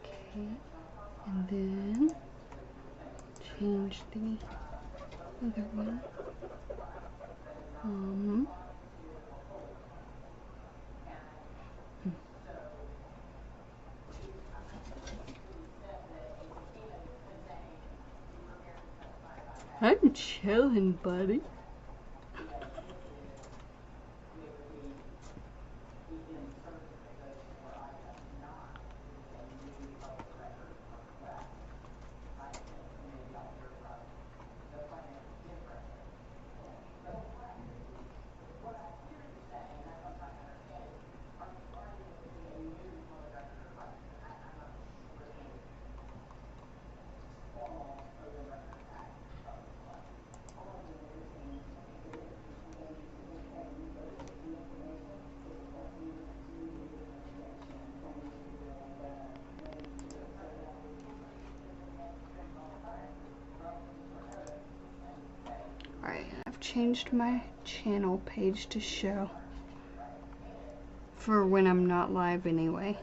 Okay, and then change the other one. I'm chilling, buddy. Alright, I've changed my channel page to show for when I'm not live anyway.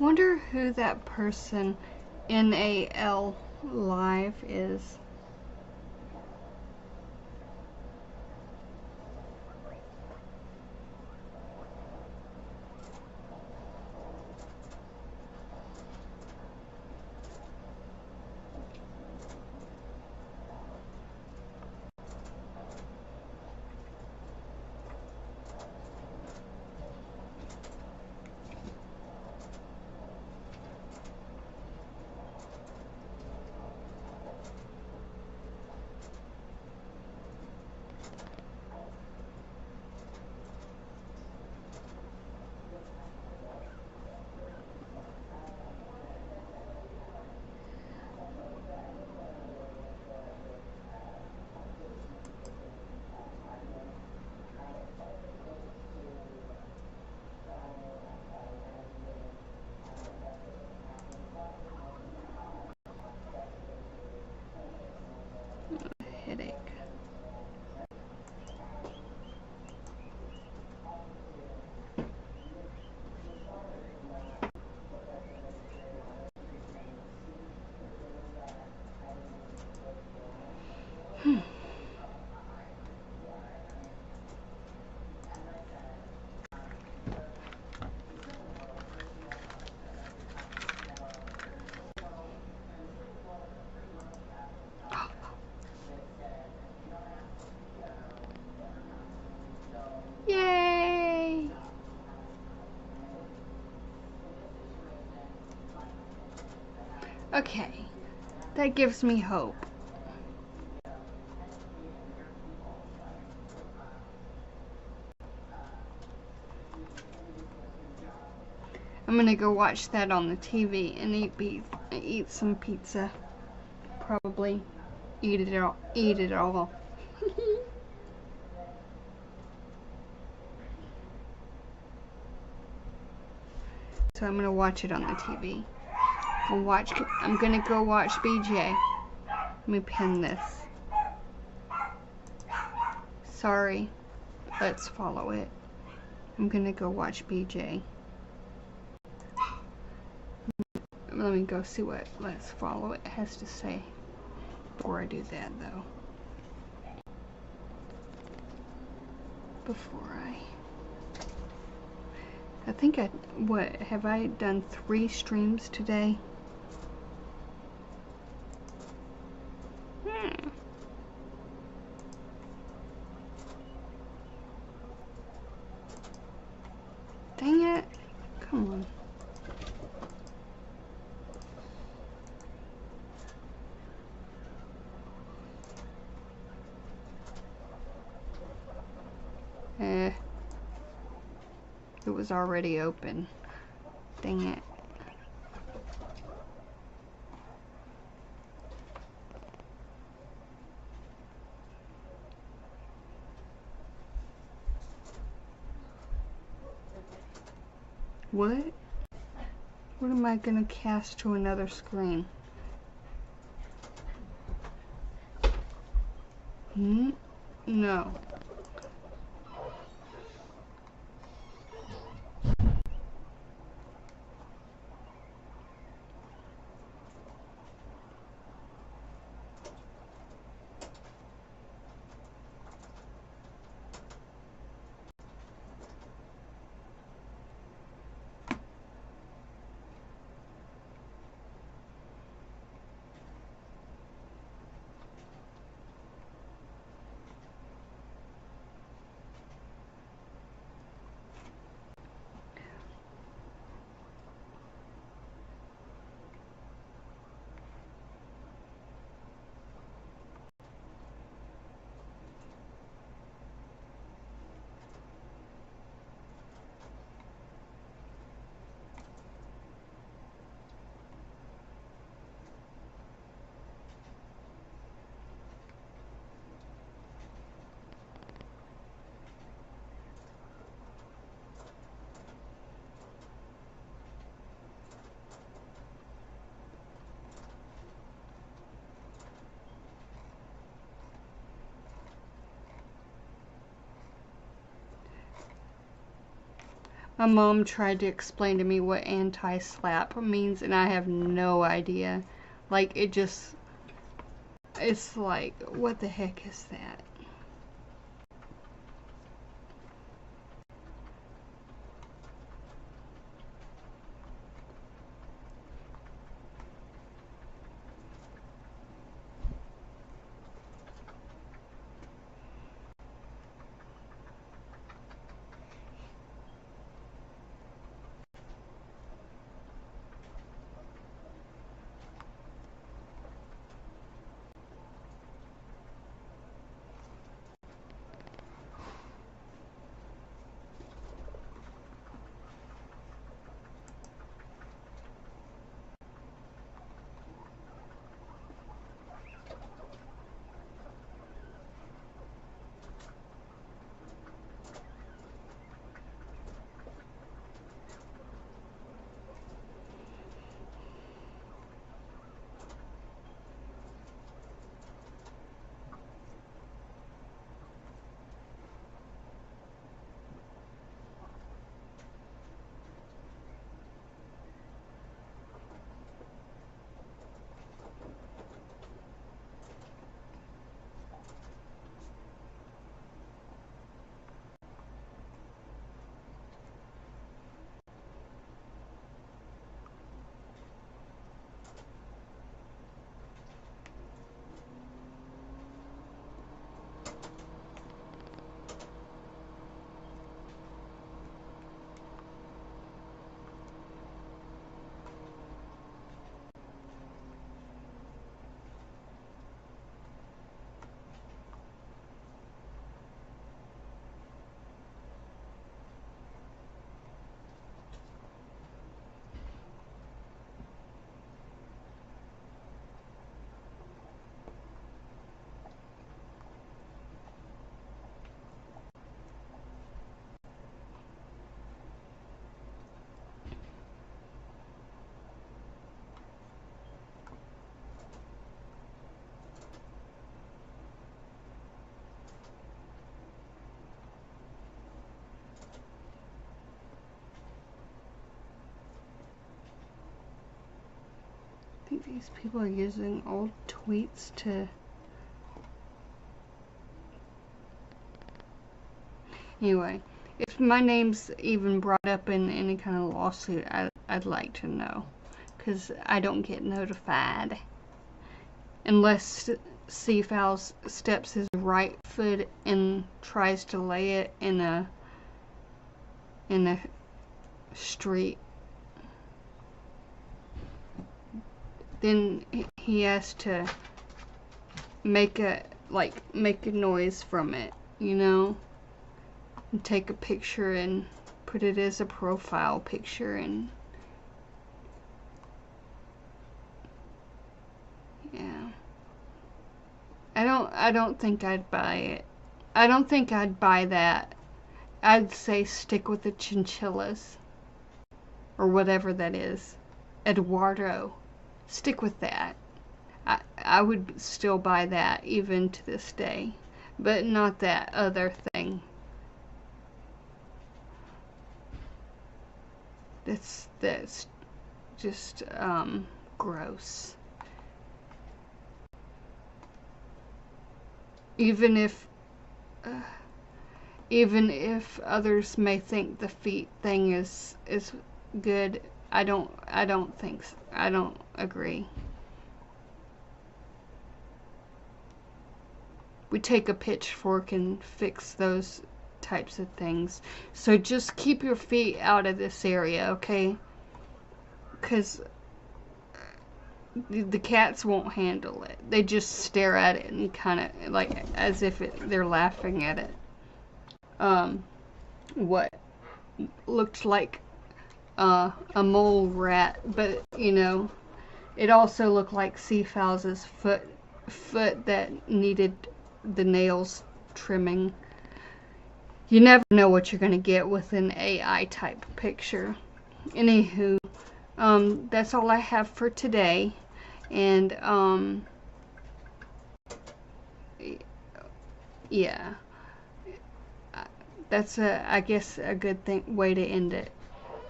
Wonder who that person NAL Live is. Headache. Yay! Okay, that gives me hope. I'm gonna go watch that on the TV and eat some pizza. Probably eat it all. Eat it all. So I'm gonna watch it on the TV. I'm gonna go watch BJ. Let me pin this. Sorry. Let's follow it. I'm gonna go watch BJ. Let me go see what Let's Follow It has to say before I do that, though. I think have I done 3 streams today? Dang it. Come on. It was already open. Dang it. What? What am I gonna cast to another screen? No. My mom tried to explain to me what anti-slap means, and I have no idea. Like, it's like, what the heck is that? I think these people are using old tweets to... Anyway, if my name's even brought up in any kind of lawsuit, I'd like to know. Because I don't get notified. Unless Seafowl steps his right foot and tries to lay it in a street. Then he has to make a noise from it, you know? And take a picture and put it as a profile picture, and yeah. I don't think I'd buy it. I don't think I'd buy that. I'd say stick with the chinchillas. Or whatever that is. Eduardo. Stick with that. I would still buy that even to this day. But not that other thing. That's just gross. Even if others may think the feet thing is good, I don't think so. I don't agree. We take a pitchfork and fix those types of things. So just keep your feet out of this area, okay? Because the cats won't handle it. They just stare at it and kind of like as if they're laughing at it. What looked like a mole rat, but you know, it also looked like Seafowl's foot that needed the nails trimming. You never know what you're gonna get with an AI type picture. Anywho, that's all I have for today, and yeah, That's I guess a good way to end it.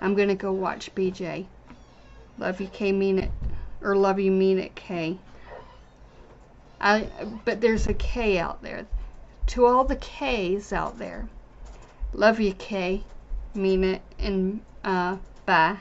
I'm gonna go watch BJ. Love you, K, mean it. Or love you, mean it, K. But there's a K out there. To all the K's out there, love you, K, mean it, and bye.